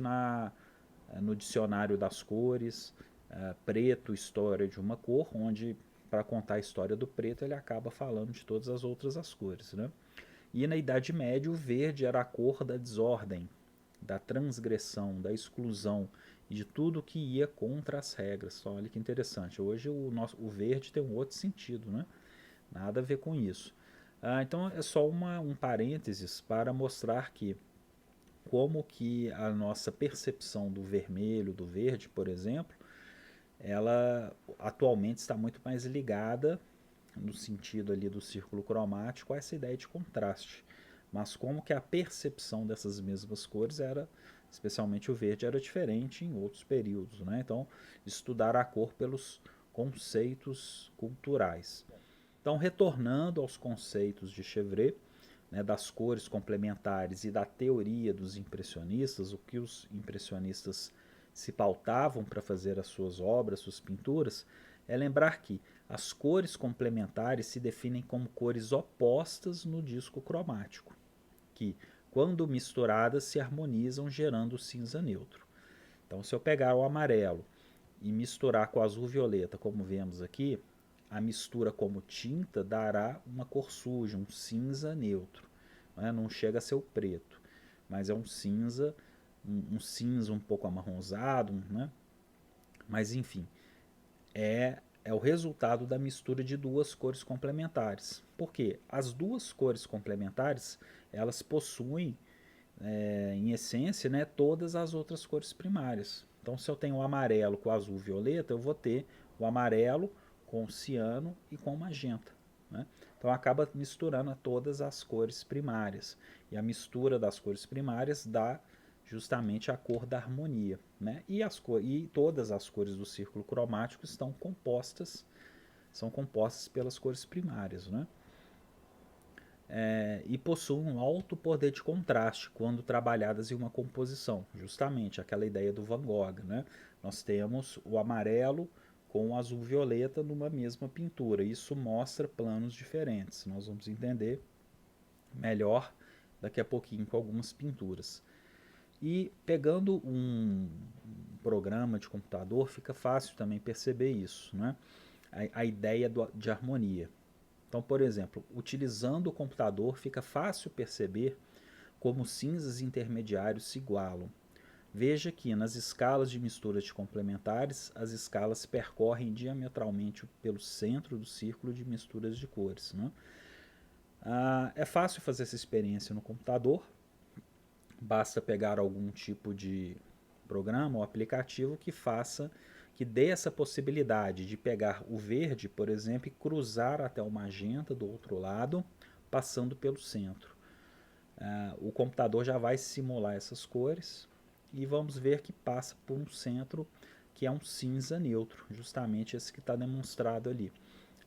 no Dicionário das Cores, Preto, História de uma Cor, onde, para contar a história do preto, ele acaba falando de todas as outras as cores, né? E na Idade Média, o verde era a cor da desordem, da transgressão, da exclusão e de tudo que ia contra as regras. Então, olha que interessante. Hoje o verde tem um outro sentido, né? Nada a ver com isso. Então é só um parênteses para mostrar que como que a nossa percepção do vermelho, do verde, por exemplo, ela atualmente está muito mais ligada no sentido ali do círculo cromático a essa ideia de contraste. Mas como que a percepção dessas mesmas cores era, especialmente o verde, era diferente em outros períodos, né? Então, estudar a cor pelos conceitos culturais. Então, retornando aos conceitos de Chevret, né, das cores complementares e da teoria dos impressionistas, o que os impressionistas se pautavam para fazer as suas obras, suas pinturas, é lembrar que as cores complementares se definem como cores opostas no disco cromático, que, quando misturadas, se harmonizam gerando o cinza neutro. Então, se eu pegar o amarelo e misturar com o azul violeta, como vemos aqui, a mistura como tinta dará uma cor suja, um cinza neutro. Não chega a ser o preto, mas é um cinza, um cinza um pouco amarronzado, né? Mas enfim, é o resultado da mistura de duas cores complementares. Por quê? As duas cores complementares, elas possuem, em essência, né, todas as outras cores primárias. Então, se eu tenho o amarelo com o azul violeta, eu vou ter o amarelo com o ciano e com o magenta, né? Então, acaba misturando todas as cores primárias. E a mistura das cores primárias dá justamente a cor da harmonia, né? E todas as cores do círculo cromático são compostas pelas cores primárias, né? E possuem um alto poder de contraste quando trabalhadas em uma composição, justamente aquela ideia do Van Gogh, né? Nós temos o amarelo com o azul violeta numa mesma pintura. Isso mostra planos diferentes. Nós vamos entender melhor daqui a pouquinho com algumas pinturas. E pegando um programa de computador, fica fácil também perceber isso, né? A ideia de harmonia. Então, por exemplo, utilizando o computador, fica fácil perceber como cinzas intermediários se igualam. Veja que nas escalas de mistura de complementares, as escalas percorrem diametralmente pelo centro do círculo de misturas de cores. Né? É fácil fazer essa experiência no computador, basta pegar algum tipo de programa ou aplicativo que dê essa possibilidade de pegar o verde, por exemplo, e cruzar até o magenta do outro lado, passando pelo centro. O computador já vai simular essas cores e vamos ver que passa por um centro que é um cinza neutro, justamente esse que está demonstrado ali,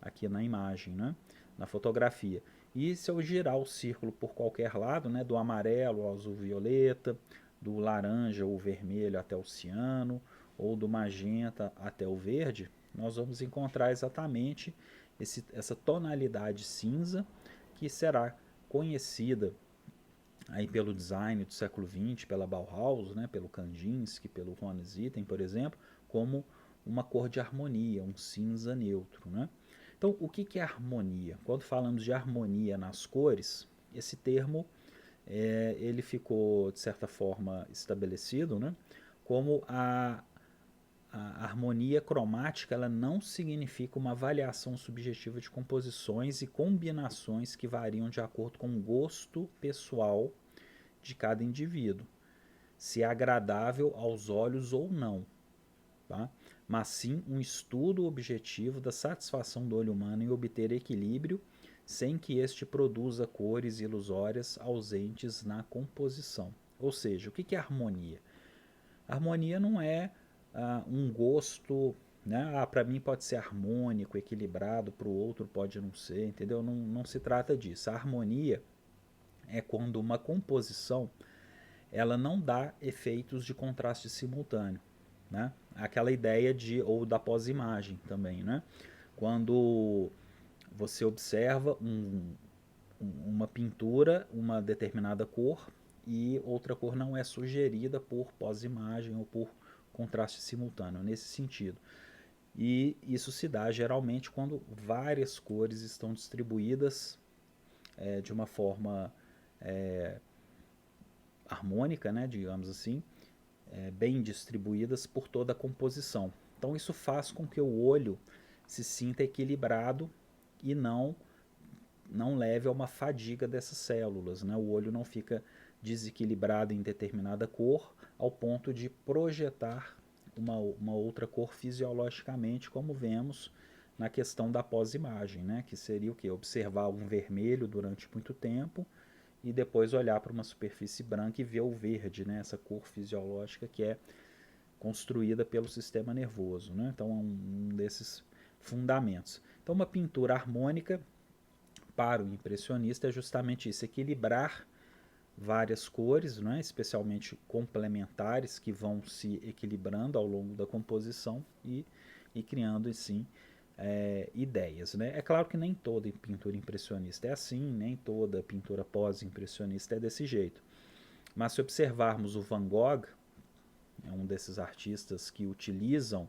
aqui na imagem, né? Na fotografia. E se eu girar o círculo por qualquer lado, né, do amarelo ao azul violeta, do laranja ou vermelho até o ciano, ou do magenta até o verde, nós vamos encontrar exatamente essa tonalidade cinza que será conhecida aí pelo design do século XX, pela Bauhaus, né, pelo Kandinsky, pelo Von Zitten, por exemplo, como uma cor de harmonia, um cinza neutro. Né? Então, o que é harmonia? Quando falamos de harmonia nas cores, esse termo ele ficou, de certa forma, estabelecido, né, como a harmonia cromática ela não significa uma avaliação subjetiva de composições e combinações que variam de acordo com o gosto pessoal de cada indivíduo, se é agradável aos olhos ou não, tá? Mas sim um estudo objetivo da satisfação do olho humano em obter equilíbrio sem que este produza cores ilusórias ausentes na composição. Ou seja, o que é harmonia? Harmonia não é um gosto, né? Para mim pode ser harmônico, equilibrado, para o outro pode não ser, entendeu? Não, não se trata disso. A harmonia é quando uma composição ela não dá efeitos de contraste simultâneo, né? Aquela ideia de ou da pós-imagem também, né? Quando você observa uma pintura, uma determinada cor e outra cor não é sugerida por pós-imagem ou por contraste simultâneo, nesse sentido. E isso se dá geralmente quando várias cores estão distribuídas de uma forma harmônica, né, digamos assim, bem distribuídas por toda a composição. Então isso faz com que o olho se sinta equilibrado e não leve a uma fadiga dessas células. Né? O olho não fica desequilibrado em determinada cor ao ponto de projetar uma outra cor fisiologicamente, como vemos na questão da pós-imagem, né? Que seria o que? Observar um vermelho durante muito tempo e depois olhar para uma superfície branca e ver o verde, né? Essa cor fisiológica que é construída pelo sistema nervoso. Né? Então é um desses fundamentos. Então uma pintura harmônica para o impressionista é justamente isso, equilibrar várias cores, né, especialmente complementares, que vão se equilibrando ao longo da composição e criando, assim, ideias. Né? É claro que nem toda pintura impressionista é assim, nem toda pintura pós-impressionista é desse jeito. Mas se observarmos o Van Gogh, é um desses artistas que utilizam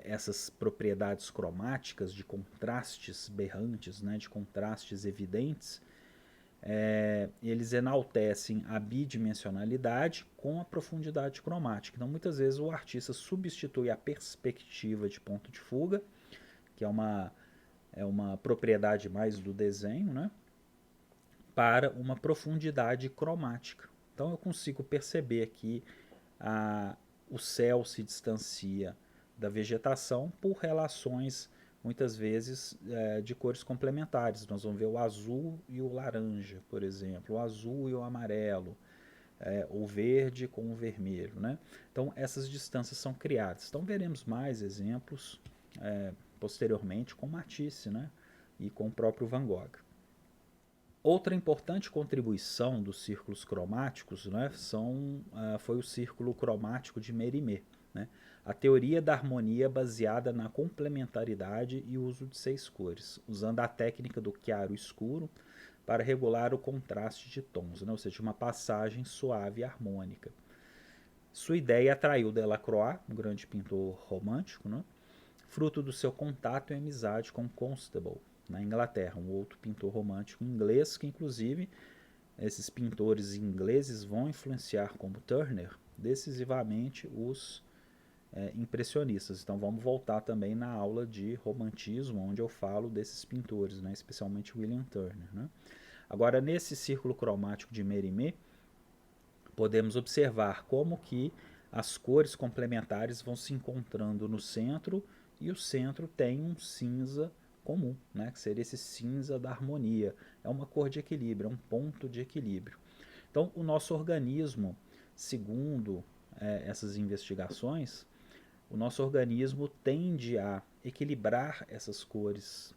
essas propriedades cromáticas de contrastes berrantes, né, de contrastes evidentes, eles enaltecem a bidimensionalidade com a profundidade cromática. Então, muitas vezes o artista substitui a perspectiva de ponto de fuga, que é uma propriedade mais do desenho, né, para uma profundidade cromática. Então, eu consigo perceber que o céu se distancia da vegetação por relações muitas vezes de cores complementares. Nós vamos ver o azul e o laranja, por exemplo, o azul e o amarelo, o verde com o vermelho. Né? Então essas distâncias são criadas. Então veremos mais exemplos posteriormente com Matisse, né? E com o próprio Van Gogh. Outra importante contribuição dos círculos cromáticos, né, foi o círculo cromático de Mérimée, né, a teoria da harmonia baseada na complementaridade e uso de 6 cores, usando a técnica do claro e escuro para regular o contraste de tons, né, ou seja, uma passagem suave e harmônica. Sua ideia atraiu Delacroix, um grande pintor romântico, né, fruto do seu contato e amizade com Constable, na Inglaterra, um outro pintor romântico inglês que, inclusive, esses pintores ingleses vão influenciar, como Turner, decisivamente os impressionistas. Então vamos voltar também na aula de romantismo, onde eu falo desses pintores, né, especialmente William Turner. Né? Agora, nesse círculo cromático de Mérimée, podemos observar como que as cores complementares vão se encontrando no centro e o centro tem um cinza comum, né, que seria esse cinza da harmonia. É uma cor de equilíbrio, é um ponto de equilíbrio. Então, o nosso organismo, segundo essas investigações, o nosso organismo tende a equilibrar essas cores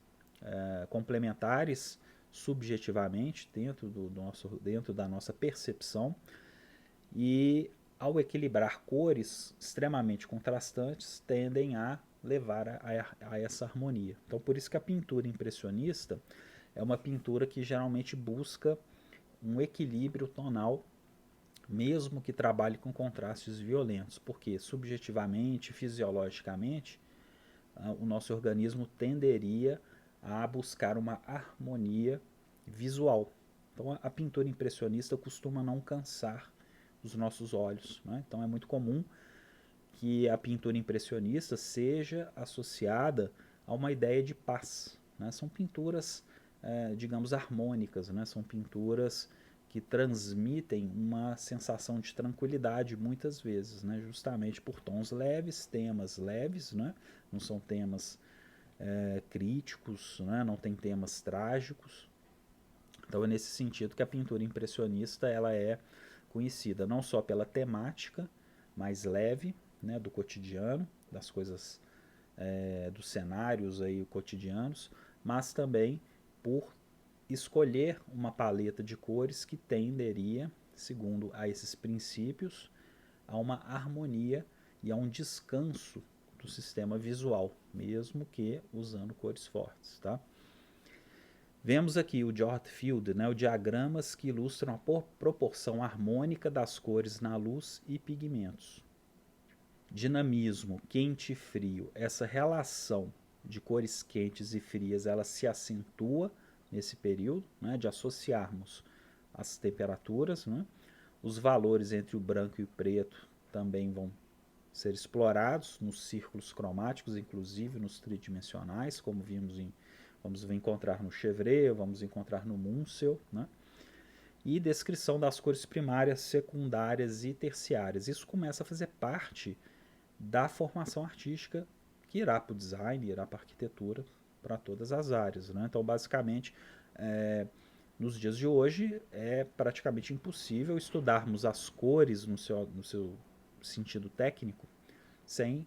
complementares subjetivamente dentro da nossa percepção, e ao equilibrar cores extremamente contrastantes tendem a levar a essa harmonia. Então por isso que a pintura impressionista é uma pintura que geralmente busca um equilíbrio tonal, mesmo que trabalhe com contrastes violentos, porque subjetivamente, fisiologicamente, o nosso organismo tenderia a buscar uma harmonia visual. Então a pintura impressionista costuma não cansar os nossos olhos. Né? Então é muito comum que a pintura impressionista seja associada a uma ideia de paz. Né? São pinturas, digamos, harmônicas, né? São pinturas que transmitem uma sensação de tranquilidade muitas vezes, né? Justamente por tons leves, temas leves, né? Não são temas críticos, né? Não tem temas trágicos. Então é nesse sentido que a pintura impressionista ela é conhecida não só pela temática mais leve, né, do cotidiano, das coisas, dos cenários aí cotidianos, mas também por escolher uma paleta de cores que tenderia, segundo a esses princípios, a uma harmonia e a um descanso do sistema visual, mesmo que usando cores fortes. Tá? Vemos aqui o George Field, né, o diagramas que ilustram a proporção harmônica das cores na luz e pigmentos. Dinamismo, quente e frio, essa relação de cores quentes e frias, ela se acentua nesse período, né, de associarmos as temperaturas. Né? Os valores entre o branco e o preto também vão ser explorados nos círculos cromáticos, inclusive nos tridimensionais, como vamos encontrar no Chevret, vamos encontrar no Munsell, né? E descrição das cores primárias, secundárias e terciárias. Isso começa a fazer parte da formação artística que irá para o design, irá para a arquitetura, para todas as áreas. Né? Então, basicamente, nos dias de hoje, é praticamente impossível estudarmos as cores no seu sentido técnico sem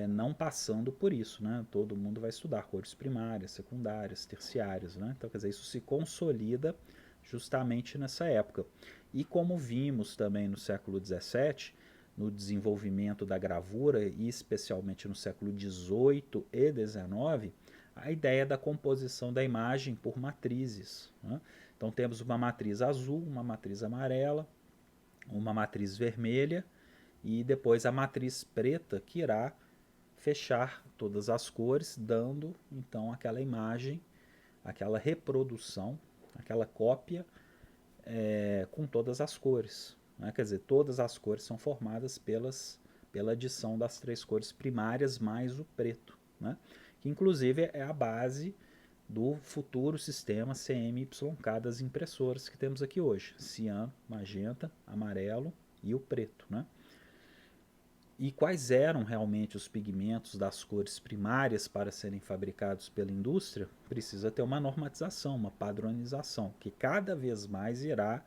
não passando por isso. Né? Todo mundo vai estudar cores primárias, secundárias, terciárias. Né? Então, quer dizer, isso se consolida justamente nessa época. E como vimos também no século XVII, no desenvolvimento da gravura, e especialmente no século XVIII e XIX, a ideia da composição da imagem por matrizes. Né? Então temos uma matriz azul, uma matriz amarela, uma matriz vermelha e depois a matriz preta, que irá fechar todas as cores, dando então aquela imagem, aquela reprodução, aquela cópia com todas as cores. Né? Quer dizer, todas as cores são formadas pela adição das três cores primárias mais o preto, né? Que inclusive é a base do futuro sistema CMYK das impressoras que temos aqui hoje: ciano, magenta, amarelo e o preto. Né? E quais eram realmente os pigmentos das cores primárias para serem fabricados pela indústria? Precisa ter uma normatização, uma padronização, que cada vez mais irá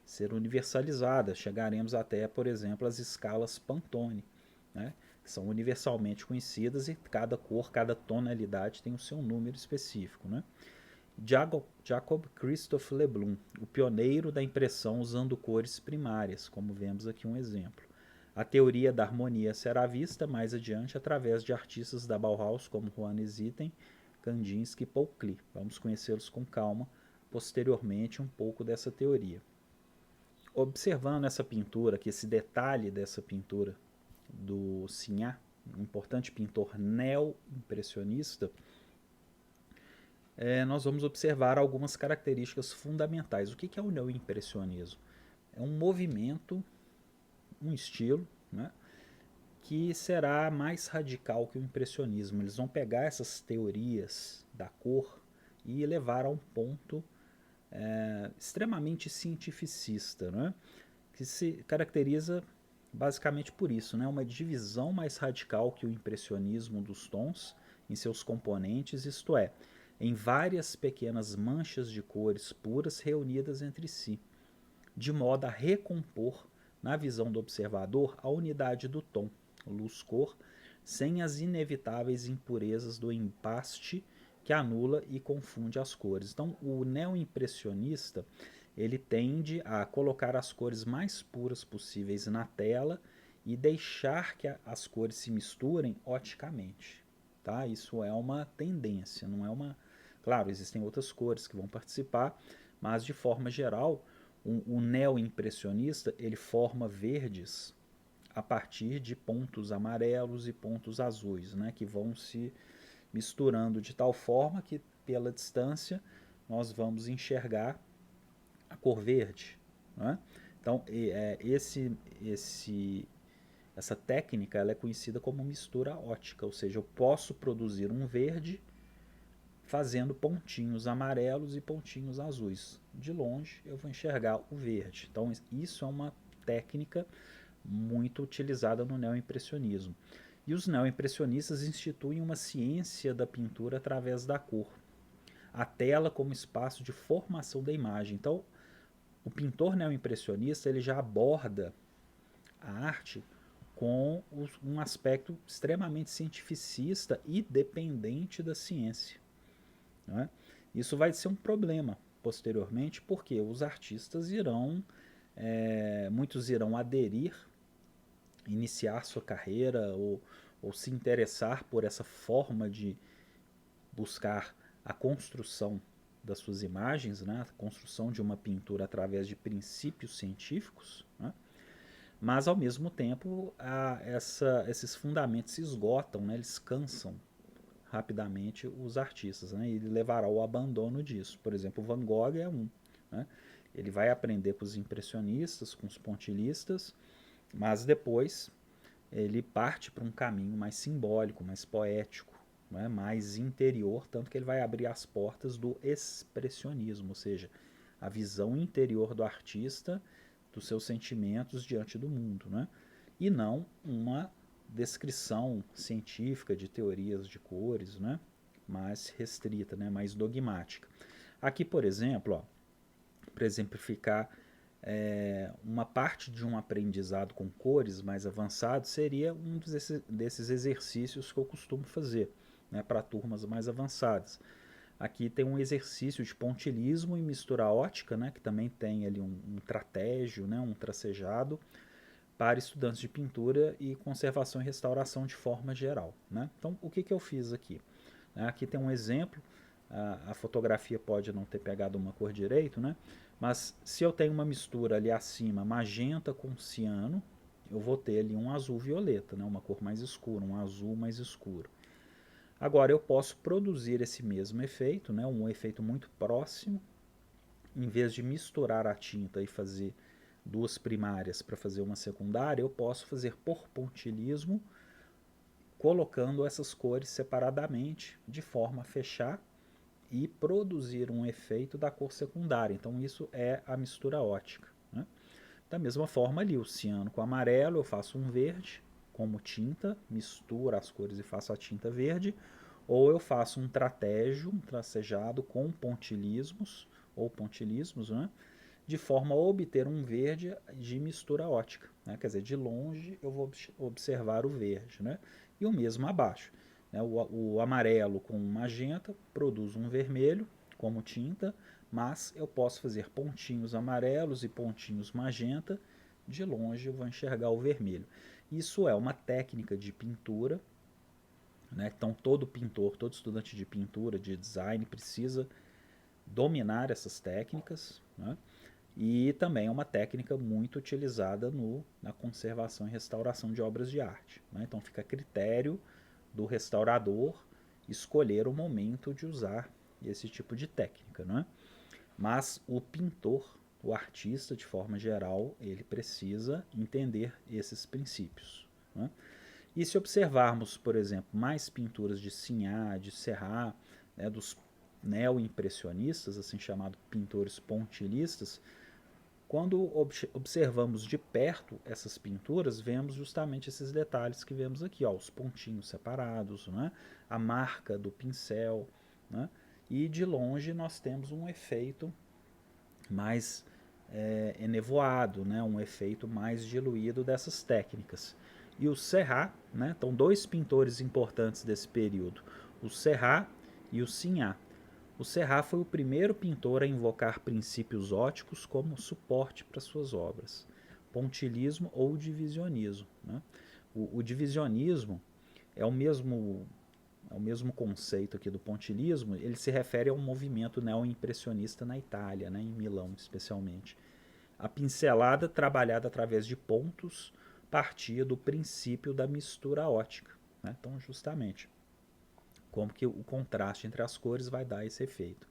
ser universalizada. Chegaremos até, por exemplo, às escalas Pantone, né? Que são universalmente conhecidas, e cada cor, cada tonalidade tem o seu número específico. Né? Jacob Christophe Lebrun, o pioneiro da impressão usando cores primárias, como vemos aqui um exemplo. A teoria da harmonia será vista mais adiante através de artistas da Bauhaus como Juan Zitten, Kandinsky e Paul Klee. Vamos conhecê-los com calma posteriormente um pouco dessa teoria. Observando essa pintura, aqui, esse detalhe dessa pintura do Signac, um importante pintor neo-impressionista, nós vamos observar algumas características fundamentais. O que é o neoimpressionismo? É um movimento, um estilo, né, que será mais radical que o impressionismo. Eles vão pegar essas teorias da cor e levar a um ponto extremamente cientificista, né, que se caracteriza basicamente por isso, né, uma divisão mais radical que o impressionismo dos tons em seus componentes, isto é, em várias pequenas manchas de cores puras reunidas entre si, de modo a recompor, na visão do observador, a unidade do tom, luz-cor, sem as inevitáveis impurezas do empaste que anula e confunde as cores. Então, o neoimpressionista ele tende a colocar as cores mais puras possíveis na tela e deixar que as cores se misturem oticamente. Tá? Isso é uma tendência, não é uma. Claro, existem outras cores que vão participar, mas de forma geral, o neoimpressionista ele forma verdes a partir de pontos amarelos e pontos azuis, né, que vão se misturando de tal forma que pela distância nós vamos enxergar a cor verde. Né? Então, essa técnica ela é conhecida como mistura ótica, ou seja, eu posso produzir um verde fazendo pontinhos amarelos e pontinhos azuis. De longe eu vou enxergar o verde. Então, isso é uma técnica muito utilizada no neoimpressionismo. E os neoimpressionistas instituem uma ciência da pintura através da cor. A tela como espaço de formação da imagem. Então, o pintor neoimpressionista ele já aborda a arte com um aspecto extremamente cientificista e dependente da ciência. Não é? Isso vai ser um problema posteriormente, porque os artistas irão, muitos irão aderir, iniciar sua carreira ou se interessar por essa forma de buscar a construção das suas imagens, né? A construção de uma pintura através de princípios científicos, né? Mas ao mesmo tempo esses fundamentos se esgotam, né? Eles cansam rapidamente os artistas, né? E ele levará ao abandono disso. Por exemplo, Van Gogh é um. Né? Ele vai aprender com os impressionistas, com os pontilhistas, mas depois ele parte para um caminho mais simbólico, mais poético, né? Mais interior, tanto que ele vai abrir as portas do expressionismo, ou seja, a visão interior do artista, dos seus sentimentos diante do mundo, né? E não uma descrição científica de teorias de cores, né? Mais restrita, né? Mais dogmática. Aqui, por exemplo, para exemplificar, uma parte de um aprendizado com cores mais avançado seria um desses exercícios que eu costumo fazer, né, para turmas mais avançadas. Aqui tem um exercício de pontilhismo e mistura ótica, né, que também tem ali um trapézio, né, um tracejado, para estudantes de pintura e conservação e restauração de forma geral. Né? Então, o que eu fiz aqui? Aqui tem um exemplo, a fotografia pode não ter pegado uma cor direito, né? Mas se eu tenho uma mistura ali acima, magenta com ciano, eu vou ter ali um azul violeta, né? Uma cor mais escura, um azul mais escuro. Agora eu posso produzir esse mesmo efeito, né? Um efeito muito próximo, em vez de misturar a tinta e fazer duas primárias para fazer uma secundária, eu posso fazer por pontilhismo, colocando essas cores separadamente, de forma a fechar e produzir um efeito da cor secundária. Então isso é a mistura ótica. Né? Da mesma forma ali, o ciano com amarelo, eu faço um verde como tinta, misturo as cores e faço a tinta verde, ou eu faço um trapézio, um tracejado com pontilismos, ou pontilismos, né? De forma a obter um verde de mistura ótica. Né? Quer dizer, de longe eu vou observar o verde. Né? E o mesmo abaixo. Né? O amarelo com magenta produz um vermelho como tinta, mas eu posso fazer pontinhos amarelos e pontinhos magenta. De longe eu vou enxergar o vermelho. Isso é uma técnica de pintura. Né? Então todo pintor, todo estudante de pintura, de design, precisa dominar essas técnicas. Né? E também é uma técnica muito utilizada na conservação e restauração de obras de arte. Né? Então fica a critério do restaurador escolher o momento de usar esse tipo de técnica, não é? Mas o pintor, o artista, de forma geral, ele precisa entender esses princípios, não é? E se observarmos, por exemplo, mais pinturas de Signac, de Serrat, né, dos neo-impressionistas, assim chamados pintores pontilhistas, quando observamos de perto essas pinturas, vemos justamente esses detalhes que vemos aqui, ó, os pontinhos separados, né, a marca do pincel, né, e de longe nós temos um efeito mais enevoado, né, um efeito mais diluído dessas técnicas. E o Serrat, né, então dois pintores importantes desse período, o Serrat e o Signac. O Serrat foi o primeiro pintor a invocar princípios óticos como suporte para suas obras, pontilhismo ou divisionismo, né? O divisionismo é o mesmo conceito aqui do pontilhismo, ele se refere ao movimento neo-impressionista na Itália, né, em Milão especialmente. A pincelada trabalhada através de pontos partia do princípio da mistura ótica, né? Então, justamente, como que o contraste entre as cores vai dar esse efeito.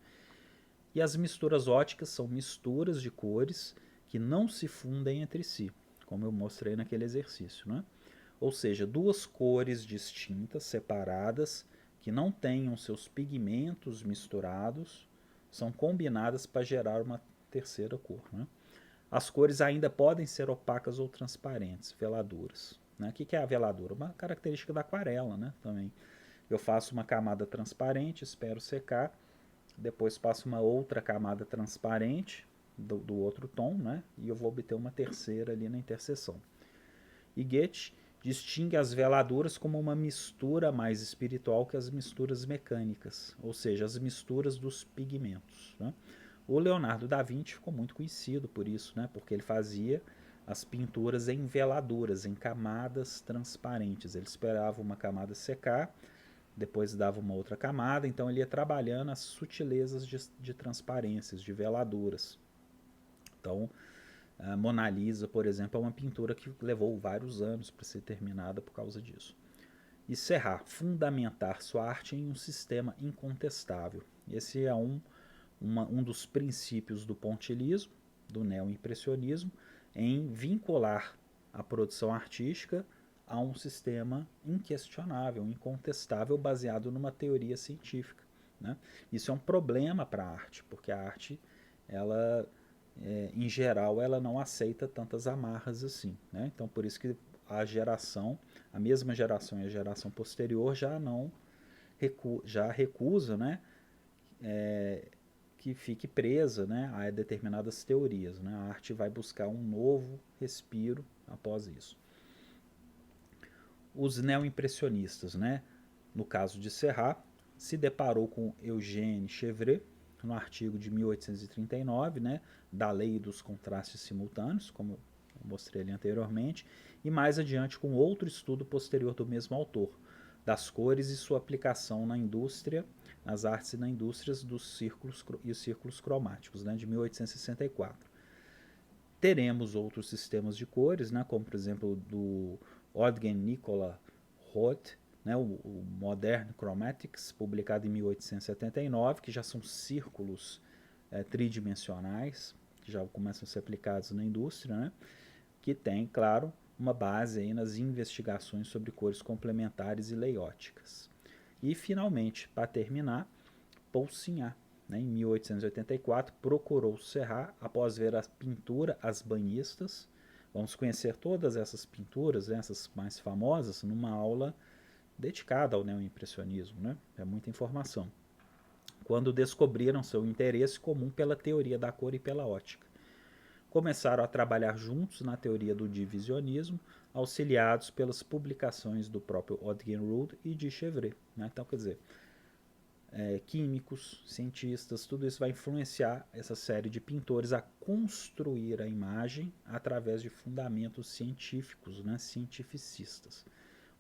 E as misturas óticas são misturas de cores que não se fundem entre si, como eu mostrei naquele exercício, né? Ou seja, duas cores distintas, separadas, que não tenham seus pigmentos misturados, são combinadas para gerar uma terceira cor, né? As cores ainda podem ser opacas ou transparentes, veladuras, né? O que é a veladura? Uma característica da aquarela, né? Também. Eu faço uma camada transparente, espero secar, depois passo uma outra camada transparente do outro tom, né? E eu vou obter uma terceira ali na interseção. E Goethe distingue as veladuras como uma mistura mais espiritual que as misturas mecânicas, ou seja, as misturas dos pigmentos, né? O Leonardo da Vinci ficou muito conhecido por isso, né? Porque ele fazia as pinturas em veladuras, em camadas transparentes. Ele esperava uma camada secar, depois dava uma outra camada, então ele ia trabalhando as sutilezas de transparências, de veladuras. Então, a Mona Lisa, por exemplo, é uma pintura que levou vários anos para ser terminada por causa disso. E Serrat, fundamentar sua arte em um sistema incontestável. Esse é um dos princípios do pontilhismo, do neoimpressionismo, em vincular a produção artística a um sistema inquestionável, incontestável, baseado numa teoria científica, né? Isso é um problema para a arte, porque a arte, ela, em geral, ela não aceita tantas amarras assim, né? Então, por isso que a mesma geração e a geração posterior já recusa, né? Que fique presa, né, a determinadas teorias, né? A arte vai buscar um novo respiro após isso. Os neoimpressionistas, né, no caso de Serrat, se deparou com Eugène Chevret no artigo de 1839, né, da lei dos contrastes simultâneos, como eu mostrei ali anteriormente, e mais adiante com outro estudo posterior do mesmo autor, das cores e sua aplicação na indústria, nas artes e na indústria dos círculos e os círculos cromáticos, né, de 1864. Teremos outros sistemas de cores, né, como por exemplo do Eugen Nicola Roth, né, o Modern Chromatics, publicado em 1879, que já são círculos tridimensionais, que já começam a ser aplicados na indústria, né, que tem, claro, uma base aí nas investigações sobre cores complementares e leióticas. E, finalmente, para terminar, Paul Signac, né, em 1884, procurou Serrat após ver a pintura As Banhistas. Vamos conhecer todas essas pinturas, né, essas mais famosas, numa aula dedicada ao neoimpressionismo, né? É muita informação. Quando descobriram seu interesse comum pela teoria da cor e pela ótica. Começaram a trabalhar juntos na teoria do divisionismo, auxiliados pelas publicações do próprio Eugen Roode e de Chevret, né? Então, quer dizer, químicos, cientistas, tudo isso vai influenciar essa série de pintores a construir a imagem através de fundamentos científicos, né, cientificistas.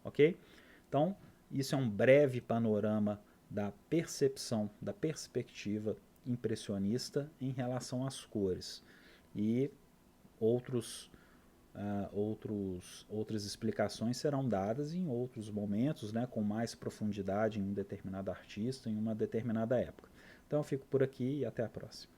Ok? Então, isso é um breve panorama da percepção, da perspectiva impressionista em relação às cores. E outros outras explicações serão dadas em outros momentos, né, com mais profundidade em um determinado artista, em uma determinada época. Então eu fico por aqui e até a próxima.